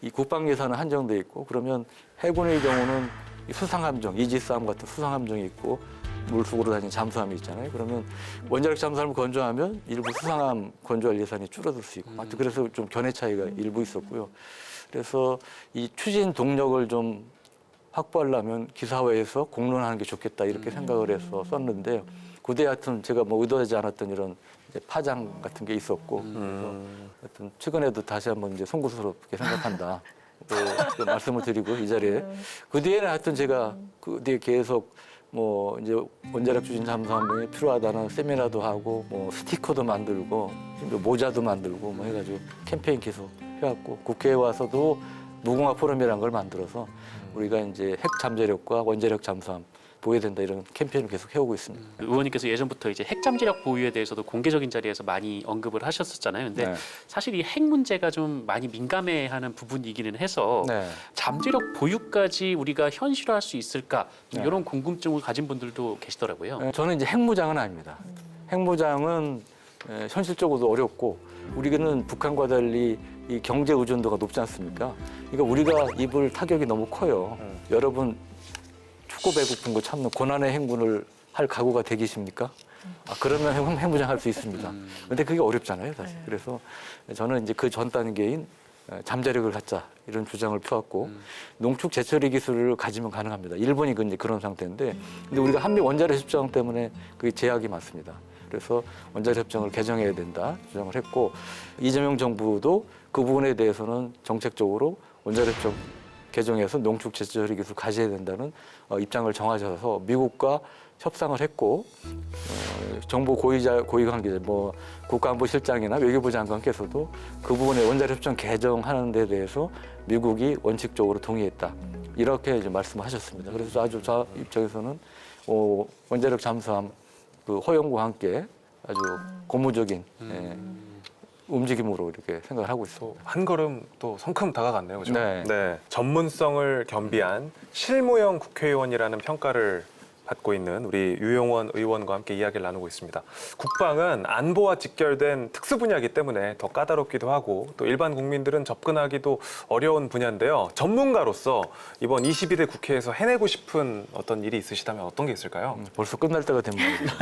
이 국방 예산은 한정돼 있고 그러면 해군의 경우는 이 수상함정, 이지스함 같은 수상함정이 있고 물속으로 다니는 잠수함이 있잖아요. 그러면 원자력 잠수함을 건조하면 일부 수상함 건조할 예산이 줄어들 수 있고 하여튼 그래서 좀 견해 차이가 일부 있었고요. 그래서 이 추진 동력을 좀 확보하려면 기사회에서 공론하는 게 좋겠다 이렇게 생각을 해서 썼는데 그때 하여튼 제가 뭐 의도하지 않았던 이런 이제 파장 같은 게 있었고 그래서 하여튼 최근에도 다시 한번 이제 송구스럽게 생각한다 그 말씀을 드리고 이 자리에 그 뒤에는 하여튼 제가 그 뒤에 계속 뭐 이제 원자력 추진 잠수함이 필요하다는 세미나도 하고 뭐 스티커도 만들고 모자도 만들고 뭐 해가지고 캠페인 계속 해왔고 국회에 와서도 무궁화 포럼이라는 걸 만들어서 우리가 이제 핵 잠재력과 원자력 잠수함 보호해야 된다 이런 캠페인을 계속 해오고 있습니다. 의원님께서 예전부터 이제 핵잠재력 보유에 대해서도 공개적인 자리에서 많이 언급을 하셨었잖아요. 근데 네. 사실 이 핵 문제가 좀 많이 민감해하는 부분이기는 해서 네. 잠재력 보유까지 우리가 현실화할 수 있을까 좀 네. 이런 궁금증을 가진 분들도 계시더라고요. 저는 이제 핵무장은 아닙니다. 핵무장은 현실적으로도 어렵고 우리는 북한과 달리 이 경제 의존도가 높지 않습니까? 그러니까 우리가 입을 타격이 너무 커요. 여러분 축구 배고픈 거 참는 고난의 행군을 할 각오가 되 계십니까? 그러면 핵무장 할 수 있습니다. 근데 그게 어렵잖아요, 사실. 그래서 저는 이제 그 전 단계인 잠재력을 갖자 이런 주장을 펴왔고 농축 재처리 기술을 가지면 가능합니다. 일본이 이제 그런 상태인데 근데 우리가 한미 원자력 협정 때문에 그게 제약이 많습니다. 그래서 원자력 협정을 개정해야 된다 주장을 했고 이재명 정부도 그 부분에 대해서는 정책적으로 원자력 협정 개정해서 농축 재처리 기술 가져야 된다는 입장을 정하셔서 미국과 협상을 했고 정부 고위 관계자 뭐 국가안보실장이나 외교부 장관께서도 그 부분에 원자력 협정 개정하는 데 대해서 미국이 원칙적으로 동의했다 이렇게 이제 말씀하셨습니다. 그래서 아주 저 입장에서는 원자력 잠수함 그 허용과 함께 아주 고무적인 움직임으로 이렇게 생각을 하고 있습니다. 또 한 걸음 또 성큼 다가갔네요. 그죠? 네. 전문성을 겸비한 실무형 국회의원이라는 평가를 받고 있는 우리 유용원 의원과 함께 이야기를 나누고 있습니다. 국방은 안보와 직결된 특수 분야이기 때문에 더 까다롭기도 하고 또 일반 국민들은 접근하기도 어려운 분야인데요. 전문가로서 이번 22대 국회에서 해내고 싶은 어떤 일이 있으시다면 어떤 게 있을까요? 벌써 끝날 때가 된 말이죠.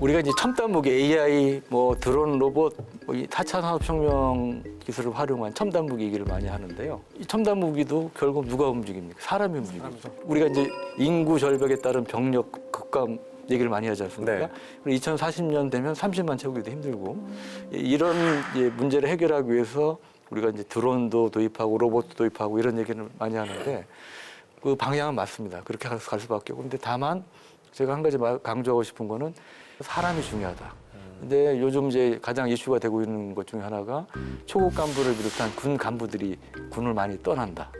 우리가 이제 첨단 무기 AI, 뭐 드론, 로봇, 뭐 이 4차 산업혁명 기술을 활용한 첨단 무기 얘기를 많이 하는데요. 이 첨단 무기도 결국 누가 움직입니까? 사람이 움직이죠. 우리가 이제 인구 절벽에 따른 병력 급감 얘기를 많이 하지 않습니까? 네. 그리고 2040년 되면 30만 채우기도 힘들고 이런 이제 문제를 해결하기 위해서 우리가 이제 드론도 도입하고 로봇도 도입하고 이런 얘기를 많이 하는데 그 방향은 맞습니다. 그렇게 갈 수밖에 없고. 근데 다만 제가 한 가지 강조하고 싶은 거는 사람이 중요하다. 근데 요즘 이제 가장 이슈가 되고 있는 것 중에 하나가 초급 간부를 비롯한 군 간부들이 군을 많이 떠난다.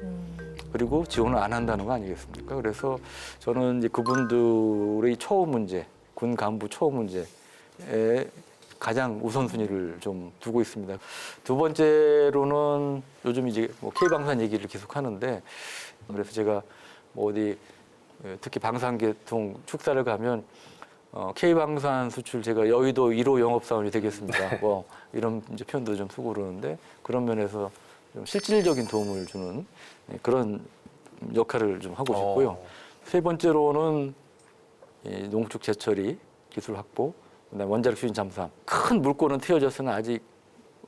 그리고 지원을 안 한다는 거 아니겠습니까? 그래서 저는 이제 그분들의 처우 문제, 군 간부 처우 문제에 가장 우선순위를 좀 두고 있습니다. 두 번째로는 요즘 이제 뭐 K방산 얘기를 계속 하는데 그래서 제가 뭐 어디 특히 방산계통 축사를 가면 K방산 수출 제가 여의도 1호 영업사원이 되겠습니다. 뭐 이런 이제 표현도 좀 쓰고 그러는데 그런 면에서 좀 실질적인 도움을 주는 그런 역할을 좀 하고 싶고요. 세 번째로는 이 농축 제처리 기술 확보, 그다음에 원자력 추진 잠수함. 큰 물꼬는 트여졌으나 아직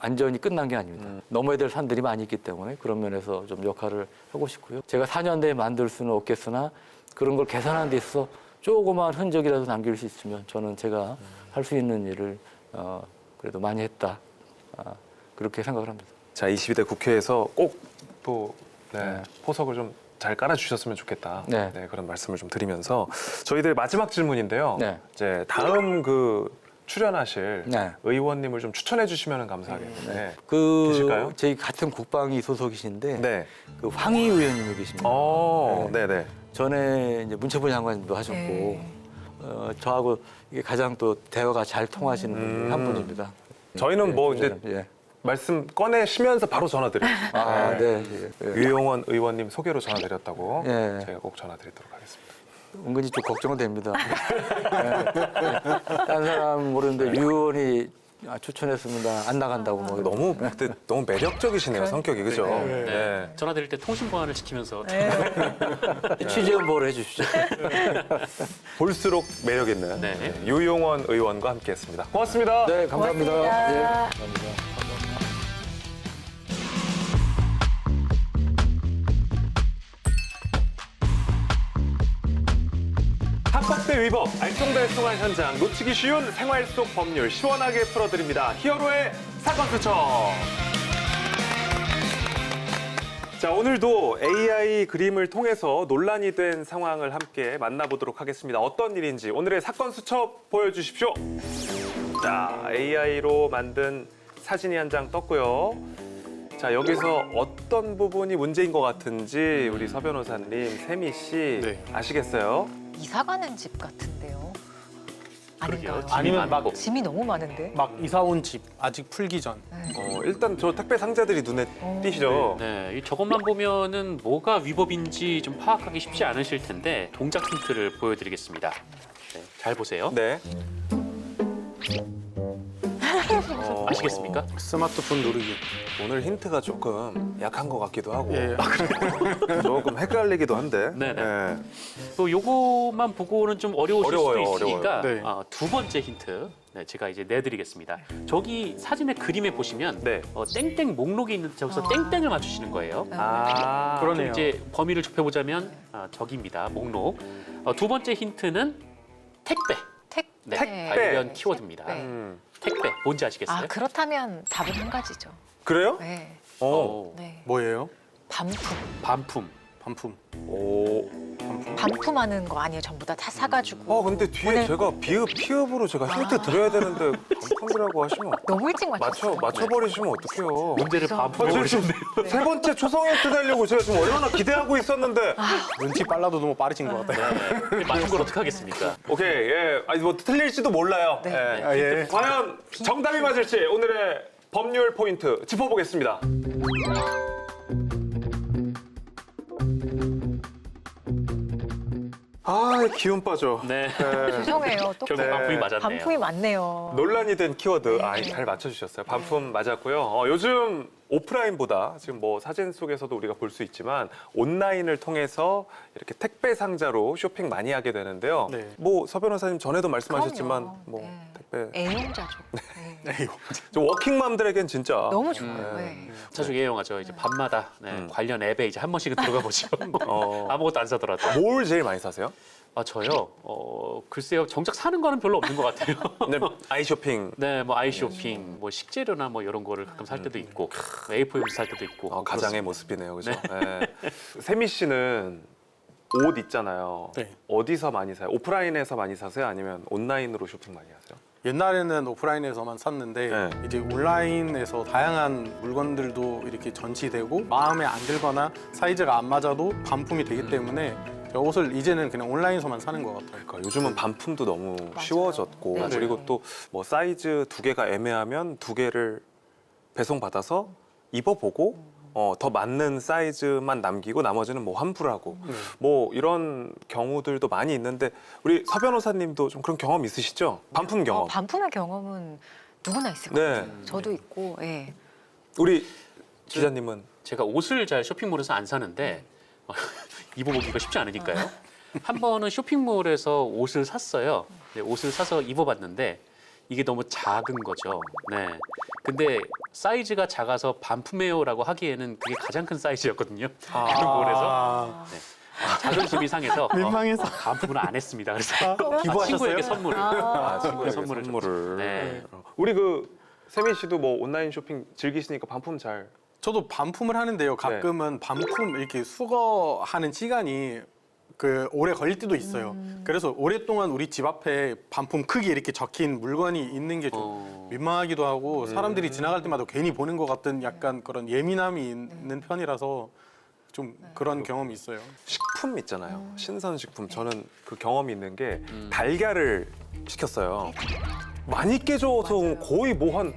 완전히 끝난 게 아닙니다. 넘어야 될 산들이 많이 있기 때문에 그런 면에서 좀 역할을 하고 싶고요. 제가 4년 내에 만들 수는 없겠으나 그런 걸 개선하는 데 있어서 조그마한 흔적이라도 남길 수 있으면 저는 제가 할 수 있는 일을 그래도 많이 했다. 그렇게 생각을 합니다. 자, 22대 국회에서 꼭 또 포석을 좀 잘 깔아주셨으면 좋겠다. 네. 그런 말씀을 좀 드리면서 저희들 마지막 질문인데요. 네. 이제 다음 그 출연하실 네. 의원님을 좀 추천해 주시면 감사하겠는데. 그 계실까요? 저희 같은 국방위 소속이신데 네. 그 황희 의원님이 계십니다. 네네. 전에 이제 문체부 장관님도 하셨고 네. 저하고 이게 가장 또 대화가 잘 통하시는 분 한 분입니다. 저희는 뭐 이제 예. 말씀 꺼내시면서 바로 전화드려요. 네. 예. 유용원 의원님 소개로 전화드렸다고 예. 제가 꼭 전화드리도록 하겠습니다. 은근히 좀 걱정은 됩니다. 다른 사람 모르는데 유 의원이 추천했습니다. 안 나간다고 뭐 너무 근데 너무 매력적이시네요, 성격이. 그죠? 네. 전화 드릴 때 통신 보안을 지키면서 취재 홍보를 해주시죠. 볼수록 매력 있는 네. 유용원 의원과 함께했습니다. 고맙습니다. 네, 감사합니다. 고맙습니다. 예, 감사합니다. 합법대 위법, 알쏭달쏭한 현장, 놓치기 쉬운 생활 속 법률 시원하게 풀어드립니다. 히어로의 사건 수첩. 자, 오늘도 AI 그림을 통해서 논란이 된 상황을 함께 만나보도록 하겠습니다. 어떤 일인지 오늘의 사건 수첩 보여주십시오. 자, AI로 만든 사진이 한 장 떴고요. 자, 여기서 어떤 부분이 문제인 것 같은지 우리 서 변호사님, 세미 씨 네. 아시겠어요? 이사 가는 집 같은데요. 아닌가? 그러게요. 아니면 막- 많고. 짐이 너무 많은데. 막 이사 온 집 아직 풀기 전. 일단 저 택배 상자들이 눈에 띄시죠? 네, 이 저것만 보면은 뭐가 위법인지 좀 파악하기 쉽지 않으실 텐데 동작 힌트를 보여드리겠습니다. 네, 잘 보세요. 네. 아시겠습니까? 스마트폰 누르기. 오늘 힌트가 조금 약한 것 같기도 하고 예. 조금 헷갈리기도 한데. 네네. 예. 또 요거만 보고는 좀 어려우실 어려워요, 수도 있으니까 어려워요. 네. 두 번째 힌트 제가 이제 내드리겠습니다. 저기 사진의 그림에 보시면 네. 땡땡 목록이 있는데 저기서 땡땡을 맞추시는 거예요. 아, 그러네요. 이제 범위를 좁혀보자면 저기입니다. 목록. 두 번째 힌트는 택배. 네, 택배. 관련 키워드입니다. 네. 택배 뭔지 아시겠어요? 아, 그렇다면 답은 한 가지죠. 그래요? 네. 어. 네. 뭐예요? 반품. 반품. 반품. 오. 반품하는 거 아니에요? 전부 다 사가지고. 근데 뒤에 오늘- 제가 비읍 피읍으로 제가 힌트 드려야 되는데 반품이라고 하시면 너무 일찍 맞췄어요. 맞춰버리시면 어떡해요. 문제를 그래서- 반품해 지금 버리셨네요. 세 번째 초성 힌트 내려고 제가 지금 얼마나 기대하고 있었는데. 눈치 빨라도 너무 빠르신 것 같아요. 맞춘 걸 어떻게 하겠습니까? 오케이, 예. 아니, 뭐 틀릴지도 몰라요. 네. 예. 아, 예. 과연 정답이 맞을지 오늘의 법률 포인트 짚어보겠습니다. 기운 빠져. 네. 죄송해요. 또 결국 네. 반품이 맞았네요. 반품이 많네요. 논란이 된 키워드, 네. 잘 맞춰주셨어요. 반품 맞았고요. 요즘 오프라인보다 지금 뭐 사진 속에서도 우리가 볼 수 있지만 온라인을 통해서 이렇게 택배 상자로 쇼핑 많이 하게 되는데요. 네. 뭐 서 변호사님 전에도 말씀하셨지만 그럼요. 뭐 네. 택배 애용자죠. 네. 저 워킹맘들에겐 진짜 너무 좋아요. 네. 자주 애용하죠. 이제 밤마다 관련 앱에 이제 한 번씩은 들어가 보죠. 어, 아무것도 안 사더라도. 뭘 제일 많이 사세요? 아 저요. 글쎄요. 정작 사는 거는 별로 없는 것 같아요. 네, 아이쇼핑. 네, 뭐 아이쇼핑, 뭐 식재료나 뭐 이런 거를 가끔 살 때도 있고, A4용지 살 때도 있고. 뭐 가장의 그렇습니다. 모습이네요, 그죠? 네. 세미 씨는 옷 있잖아요. 네. 어디서 많이 사요? 오프라인에서 많이 사세요? 아니면 온라인으로 쇼핑 많이 하세요? 옛날에는 오프라인에서만 샀는데 네. 이제 온라인에서 다양한 물건들도 이렇게 전시되고 마음에 안 들거나 사이즈가 안 맞아도 반품이 되기 때문에 제가 옷을 이제는 그냥 온라인에서만 사는 것 같아요. 그러니까 요즘은 반품도 너무 쉬워졌고 네. 그리고 또 뭐 사이즈 두 개가 애매하면 두 개를 배송받아서 입어보고 더 맞는 사이즈만 남기고 나머지는 뭐 환불하고 뭐 이런 경우들도 많이 있는데 우리 서 변호사님도 좀 그런 경험 있으시죠? 반품 경험. 반품의 경험은 누구나 있을 것 네. 같아요. 저도 있고. 예. 우리 기자님은 제가 옷을 잘 쇼핑몰에서 안 사는데 입어보기가 쉽지 않으니까요. 한 번은 쇼핑몰에서 옷을 샀어요. 네, 옷을 사서 입어봤는데 이게 너무 작은 거죠. 네. 근데 사이즈가 작아서 반품해요라고 하기에는 그게 가장 큰 사이즈였거든요. 쇼핑몰에서 자존심이 상해서 민망해서. 반품을 안 했습니다. 그래서 기부하셨어요? 친구에게 선물을. 친구에게 선물을 선물을. 네. 우리 그 세미 씨도 뭐 온라인 쇼핑 즐기시니까 반품 잘. 저도 반품을 하는데요. 가끔은 반품 이렇게 수거하는 시간이 그 오래 걸릴 때도 있어요. 그래서 오랫동안 우리 집 앞에 반품 크게 이렇게 적힌 물건이 있는 게 좀 민망하기도 하고 사람들이 지나갈 때마다 괜히 보는 것 같은 약간 그런 예민함이 있는 편이라서 좀 그런 경험이 있어요. 식품 있잖아요. 신선식품. 저는 그 경험이 있는 게 달걀을 시켰어요. 많이 깨져서 거의 뭐 한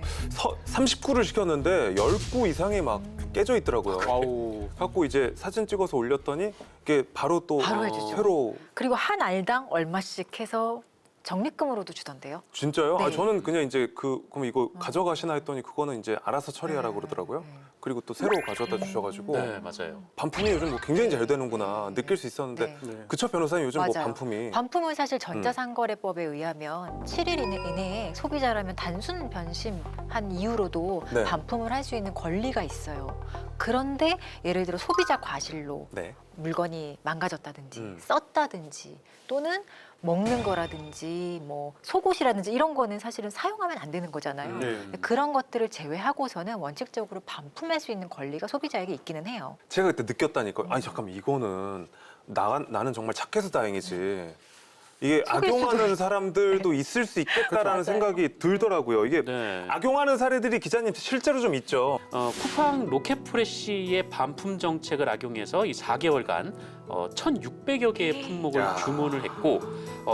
30구를 시켰는데 10구 이상이 막 깨져 있더라고요. 아우. 갖고 이제 사진 찍어서 올렸더니 이게 바로 또 바로 해주죠. 새로. 그리고 한 알당 얼마씩 해서 적립금으로도 주던데요. 진짜요? 네. 저는 그냥 이제 그럼 이거 가져가시나 했더니 그거는 이제 알아서 처리하라고 그러더라고요. 그리고 또 새로 가져다 주셔가지고 네, 맞아요. 반품이 요즘 뭐 굉장히 잘 되는구나 느낄 수 있었는데 네. 그쵸 변호사님 요즘 뭐 맞아요. 반품이 반품은 사실 전자상거래법에 의하면 7일 이내에 소비자라면 단순 변심한 이유로도 네. 반품을 할 수 있는 권리가 있어요. 그런데 예를 들어 소비자 과실로 네. 물건이 망가졌다든지 음. 썼다든지 또는 먹는 거라든지 뭐 속옷이라든지 이런 거는 사실은 사용하면 안 되는 거잖아요. 네. 근데 그런 것들을 제외하고서는 원칙적으로 반품할 수 있는 권리가 소비자에게 있기는 해요. 제가 그때 느꼈다니까. 아니 잠깐만 이거는 나는 정말 착해서 다행이지. 이게 속일 수도 악용하는 사람들도 있을 수 있겠다라는 맞아요. 생각이 들더라고요. 이게 네. 악용하는 사례들이 기자님 실제로 좀 있죠. 쿠팡 로켓프레시의 반품 정책을 악용해서 이 4개월간 1,600여 개의 품목을 야. 주문을 했고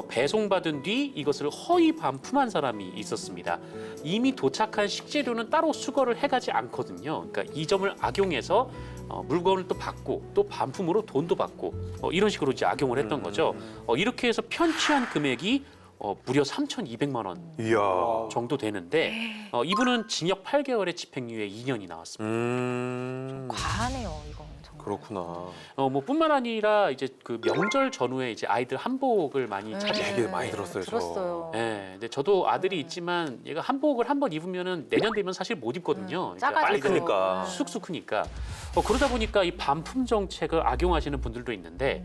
배송받은 뒤 이것을 허위 반품한 사람이 있었습니다. 이미 도착한 식재료는 따로 수거를 해가지 않거든요. 그러니까 이 점을 악용해서 물건을 또 받고 또 반품으로 돈도 받고 이런 식으로 이제 악용을 했던 거죠. 이렇게 해서 편취한 금액이 무려 3,200만 원 이야. 정도 되는데 이분은 징역 8개월에 집행유예 2년이 나왔습니다. 과하네요, 이건 정말. 그렇구나. 뭐 뿐만 아니라 이제 그 명절 전후에 이제 아이들 한복을 많이 차지. 얘기 많이 들었어요, 저. 들었어요. 네, 근데 저도 아들이 있지만 얘가 한복을 한 번 입으면은 내년 되면 사실 못 입거든요. 작아지고. 빨리 크니까. 쑥쑥 크니까. 그러다 보니까 이 반품 정책을 악용하시는 분들도 있는데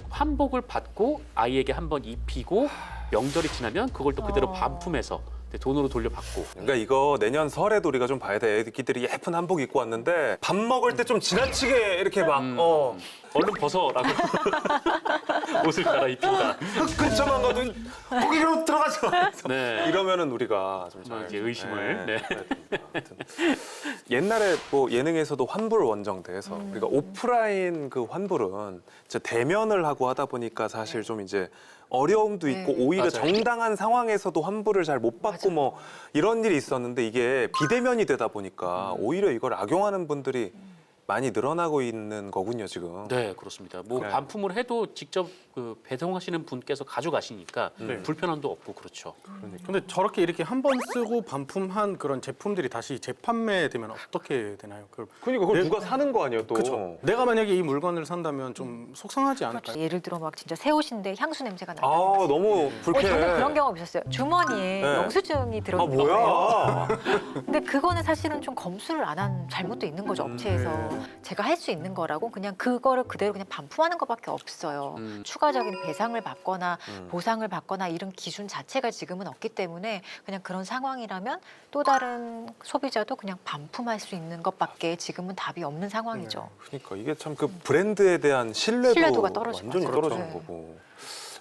한복을 받고 아이에게 한 번 입히고 명절이 지나면 그걸 또 그대로 반품해서 돈으로 돌려받고. 그러니까 이거 내년 설에도 우리가 좀 봐야 돼. 애기들이 예쁜 한복 입고 왔는데 밥 먹을 때 좀 지나치게 이렇게 막 얼른 벗어라고 옷을 갈아입힌다. 근처만 가도 거기로 들어가지 마. 네. 이러면은 우리가 좀 잘 이제 의심을. 네. 하여튼. 옛날에 뭐 예능에서도 환불 원정대에서 그러니까 오프라인 그 환불은 이제 대면을 하고 하다 보니까 사실 좀 이제 어려움도 있고 네. 오히려 맞아요. 정당한 상황에서도 환불을 잘 못 받고 뭐 이런 일이 있었는데 이게 비대면이 되다 보니까 오히려 이걸 악용하는 분들이 많이 늘어나고 있는 거군요, 지금. 네, 그렇습니다. 뭐 네. 반품을 해도 직접 그 배송하시는 분께서 가져가시니까 네. 불편함도 없고 그렇죠. 근데 저렇게 이렇게 한 번 쓰고 반품한 그런 제품들이 다시 재판매되면 어떻게 되나요? 그러니까 그걸 네. 누가 사는 거 아니에요, 또. 그렇죠. 내가 만약에 이 물건을 산다면 좀 속상하지 않을까요? 그렇죠. 예를 들어 막 진짜 새 옷인데 향수 냄새가 난다. 아, 너무 불쾌해. 저는 그런 경험 있었어요. 주머니에 네. 영수증이 아, 들어있는 거예요. 뭐야? 근데 그거는 사실은 좀 검수를 안 한 잘못도 있는 거죠, 업체에서. 네. 제가 할 수 있는 거라고 그냥 그거를 그대로 그냥 반품하는 것밖에 없어요. 추가적인 배상을 받거나 보상을 받거나 이런 기준 자체가 지금은 없기 때문에 그냥 그런 상황이라면 또 다른 소비자도 그냥 반품할 수 있는 것밖에 지금은 답이 없는 상황이죠. 그러니까 이게 참 그 브랜드에 대한 신뢰도가 떨어지고 완전히 맞아요. 떨어지는 네. 거고.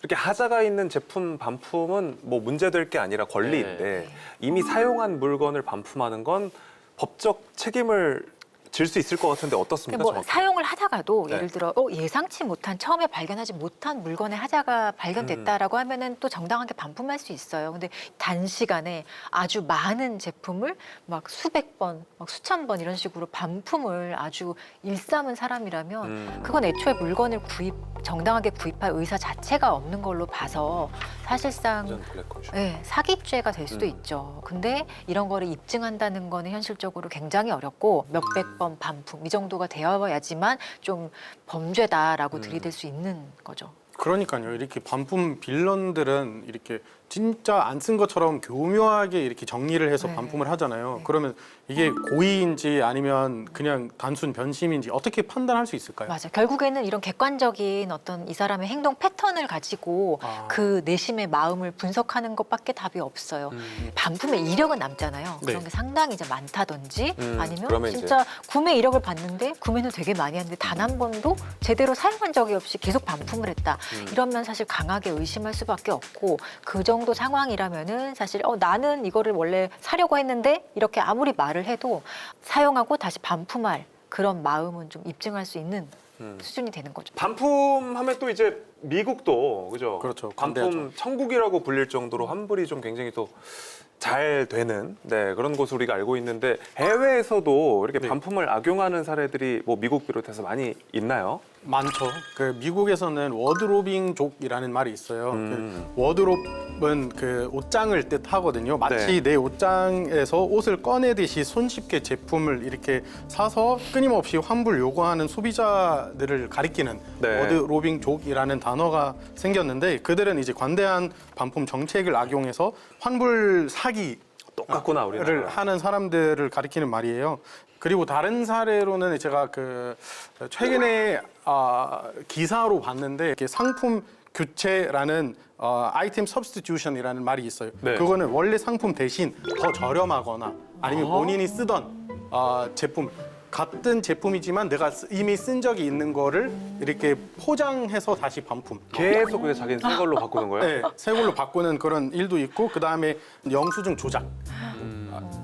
이렇게 하자가 있는 제품 반품은 뭐 문제될 게 아니라 권리인데 네. 이미 사용한 물건을 반품하는 건 법적 책임을 질 수 있을 것 같은데 어떻습니까? 뭐 정확히? 사용을 하다가도 네. 예를 들어 예상치 못한 처음에 발견하지 못한 물건의 하자가 발견됐다라고 하면은 또 정당하게 반품할 수 있어요. 근데 단시간에 아주 많은 제품을 막 수백 번, 막 수천 번 이런 식으로 반품을 아주 일삼은 사람이라면 그건 애초에 물건을 정당하게 구입할 의사 자체가 없는 걸로 봐서 사실상 완전 블랙홀이죠. 네, 사기죄가 될 수도 있죠. 근데 이런 거를 입증한다는 거는 현실적으로 굉장히 어렵고 몇백 번 반품 이 정도가 되어야지만 좀 범죄다라고 들이댈 수 있는 거죠. 그러니까요. 이렇게 반품 빌런들은 이렇게 진짜 안 쓴 것처럼 교묘하게 이렇게 정리를 해서 네. 반품을 하잖아요. 네. 그러면 이게 고의인지 아니면 그냥 단순 변심인지 어떻게 판단할 수 있을까요? 맞아요. 결국에는 이런 객관적인 어떤 이 사람의 행동 패턴을 가지고 아. 그 내심의 마음을 분석하는 것밖에 답이 없어요. 반품의 이력은 남잖아요. 네. 그런 게 상당히 이제 많다든지 아니면 그러면 진짜 구매 이력을 봤는데 구매는 되게 많이 했는데 단 한 번도 제대로 사용한 적이 없이 계속 반품을 했다. 이러면 사실 강하게 의심할 수밖에 없고 그 정도 상황이라면은 사실 나는 이거를 원래 사려고 했는데 이렇게 아무리 말을 해도 사용하고 다시 반품할 그런 마음은 좀 입증할 수 있는 수준이 되는 거죠. 반품하면 또 이제 미국도 그죠? 그렇죠. 반품 관대하죠. 천국이라고 불릴 정도로 환불이 좀 굉장히 또 잘 되는 그런 곳을 우리가 알고 있는데 해외에서도 이렇게 네. 반품을 악용하는 사례들이 뭐 미국 비롯해서 많이 있나요? 많죠. 그 미국에서는 워드로빙족이라는 말이 있어요. 그 워드롭은 그 옷장을 뜻하거든요. 마치 네. 내 옷장에서 옷을 꺼내듯이 손쉽게 제품을 이렇게 사서 끊임없이 환불 요구하는 소비자들을 가리키는 네. 워드로빙족이라는 단어가 생겼는데 그들은 이제 관대한 반품 정책을 악용해서 환불 사기를 똑같구나 우리나라. 하는 사람들을 가리키는 말이에요. 그리고 다른 사례로는 제가 그 최근에 기사로 봤는데 이렇게 상품 교체라는 아이템 서브스티튜션이라는 말이 있어요. 네. 그거는 원래 상품 대신 더 저렴하거나 아니면 본인이 쓰던 제품 같은 제품이지만 내가 이미 쓴 적이 있는 거를 이렇게 포장해서 다시 반품. 계속 그냥 자기는 새 걸로 바꾸는 거예요? 네, 새 걸로 바꾸는 그런 일도 있고 그 다음에 영수증 조작.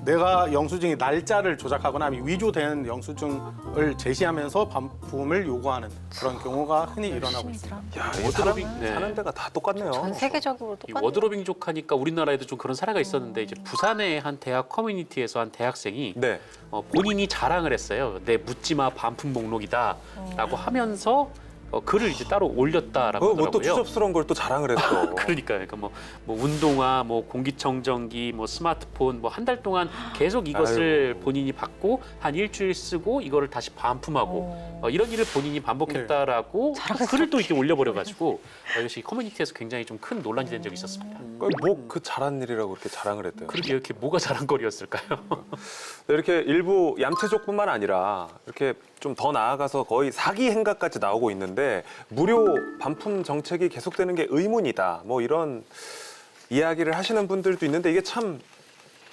내가 영수증의 날짜를 조작하거나 아니면 위조된 영수증을 제시하면서 반품을 요구하는 그런 경우가 흔히 일어나고 있습니다. 야, 이 사람 네. 사는 데가 다 똑같네요. 전 세계적으로 이 똑같은 워드로빙족 하니까 우리나라에도 좀 그런 사례가 있었는데 이제 부산의 한 대학 커뮤니티에서 한 대학생이 네. 본인이 자랑을 했어요. 내 묻지마 반품 목록이다라고 하면서 글을 이제 따로 올렸다라고 뭐또 하더라고요. 추접스러운 걸 또 자랑을 했어. 그러니까 뭐 운동화, 뭐 공기청정기, 뭐 스마트폰, 뭐 한 달 동안 계속 이것을 본인이 받고 한 일주일 쓰고 이거를 다시 반품하고 이런 일을 본인이 반복했다라고 글을 또 이렇게 올려버려가지고 이것이 커뮤니티에서 굉장히 좀 큰 논란이 된 적이 있었습니다. 뭐 그 잘한 일이라고 그렇게 자랑을 했대요. 그러게 이렇게 뭐가 자랑거리였을까요? 이렇게 일부 얌체족뿐만 아니라 이렇게 좀 더 나아가서 거의 사기 행각까지 나오고 있는데 무료 반품 정책이 계속되는 게 의문이다. 뭐 이런 이야기를 하시는 분들도 있는데 이게 참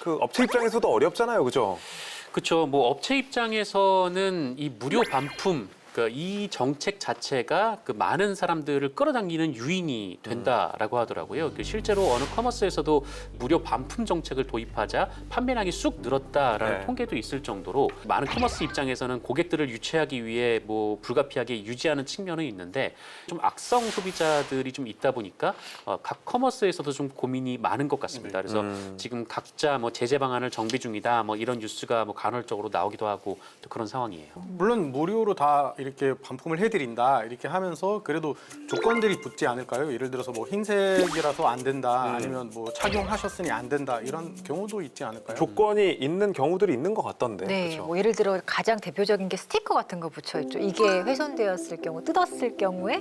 그 업체 입장에서도 어렵잖아요, 그죠? 그렇죠. 뭐 업체 입장에서는 이 무료 반품 그러니까 이 정책 자체가 그 많은 사람들을 끌어당기는 유인이 된다라고 하더라고요. 그 실제로 어느 커머스에서도 무료 반품 정책을 도입하자 판매량이 쑥 늘었다라는 네. 통계도 있을 정도로 많은 커머스 입장에서는 고객들을 유치하기 위해 뭐 불가피하게 유지하는 측면은 있는데 좀 악성 소비자들이 좀 있다 보니까 각 커머스에서도 좀 고민이 많은 것 같습니다. 그래서 지금 각자 뭐 제재 방안을 정비 중이다 뭐 이런 뉴스가 뭐 간헐적으로 나오기도 하고 또 그런 상황이에요. 물론 무료로 다 이렇게 반품을 해드린다 이렇게 하면서 그래도 조건들이 붙지 않을까요? 예를 들어서 뭐 흰색이라서 안 된다 아니면 뭐 착용하셨으니 안 된다 이런 경우도 있지 않을까요? 조건이 있는 경우들이 있는 것 같던데. 네, 그죠? 뭐 예를 들어 가장 대표적인 게 스티커 같은 거 붙여 있죠. 이게 훼손되었을 경우, 뜯었을 경우에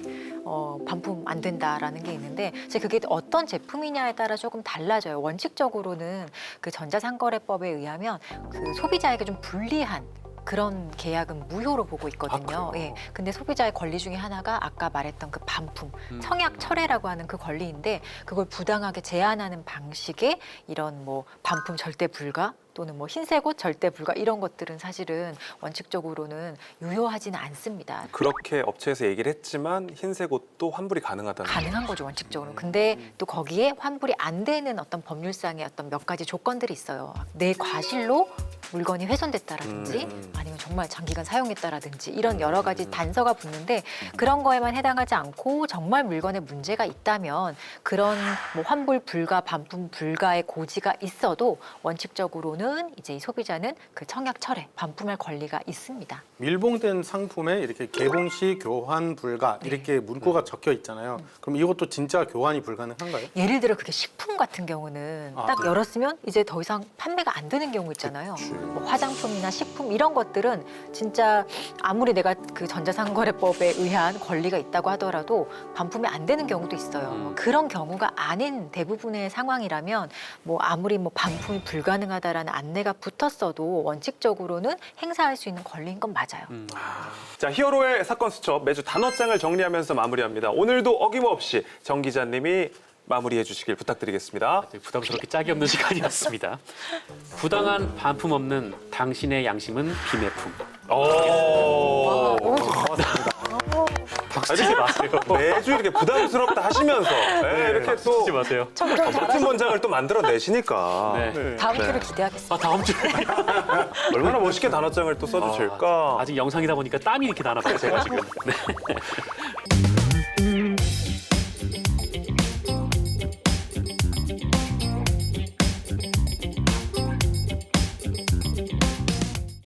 반품 안 된다라는 게 있는데, 이제 그게 어떤 제품이냐에 따라 조금 달라져요. 원칙적으로는 그 전자상거래법에 의하면 그 소비자에게 좀 불리한 그런 계약은 무효로 보고 있거든요. 그래요? 예. 근데 소비자의 권리 중에 하나가 아까 말했던 그 반품, 청약 철회라고 하는 그 권리인데, 그걸 부당하게 제한하는 방식의 이런 뭐 반품 절대 불가 또는 뭐 흰색 옷 절대 불가 이런 것들은 사실은 원칙적으로는 유효하지는 않습니다. 그렇게 업체에서 얘기를 했지만 흰색 옷도 환불이 가능하다는 가능한 거죠, 원칙적으로. 근데 또 거기에 환불이 안 되는 어떤 법률상의 어떤 몇 가지 조건들이 있어요. 내 과실로 물건이 훼손됐다라든지 아니면 정말 장기간 사용했다라든지 이런 여러 가지 단서가 붙는데, 그런 거에만 해당하지 않고 정말 물건에 문제가 있다면 그런 뭐 환불 불가, 반품 불가의 고지가 있어도 원칙적으로는 이제 이 소비자는 그 청약 철회, 반품할 권리가 있습니다. 밀봉된 상품에 이렇게 개봉 시 교환 불가 이렇게 문구가 적혀 있잖아요. 그럼 이것도 진짜 교환이 불가능한가요? 예를 들어 그게 식품 같은 경우는 딱 열었으면 이제 더 이상 판매가 안 되는 경우 있잖아요. 뭐 화장품이나 식품 이런 것들은 진짜 아무리 내가 그 전자상거래법에 의한 권리가 있다고 하더라도 반품이 안 되는 경우도 있어요. 그런 경우가 아닌 대부분의 상황이라면 뭐 아무리 뭐 반품이 불가능하다라는 안내가 붙었어도 원칙적으로는 행사할 수 있는 권리인 건 맞아요. 자, 히어로의 사건 수첩 매주 단어장을 정리하면서 마무리합니다. 오늘도 어김없이 정 기자님이 마무리해 주시길 부탁드리겠습니다. 부담스럽게 짝이 없는 시간이었습니다. 부당한 반품 없는 당신의 양심은 비매품. 박수 치지 마세요. 매주 이렇게 부담스럽다 하시면서 네, 이렇게 또 치지 마세요. 멋진 문장을 또 만들어 내시니까 네. 다음 주를 기대하겠습니다. 다음 주에 얼마나 멋있게 단어장을 또 써주실까. 아직 영상이다 보니까 땀이 이렇게 나나 봐요, 제가 지금. 네.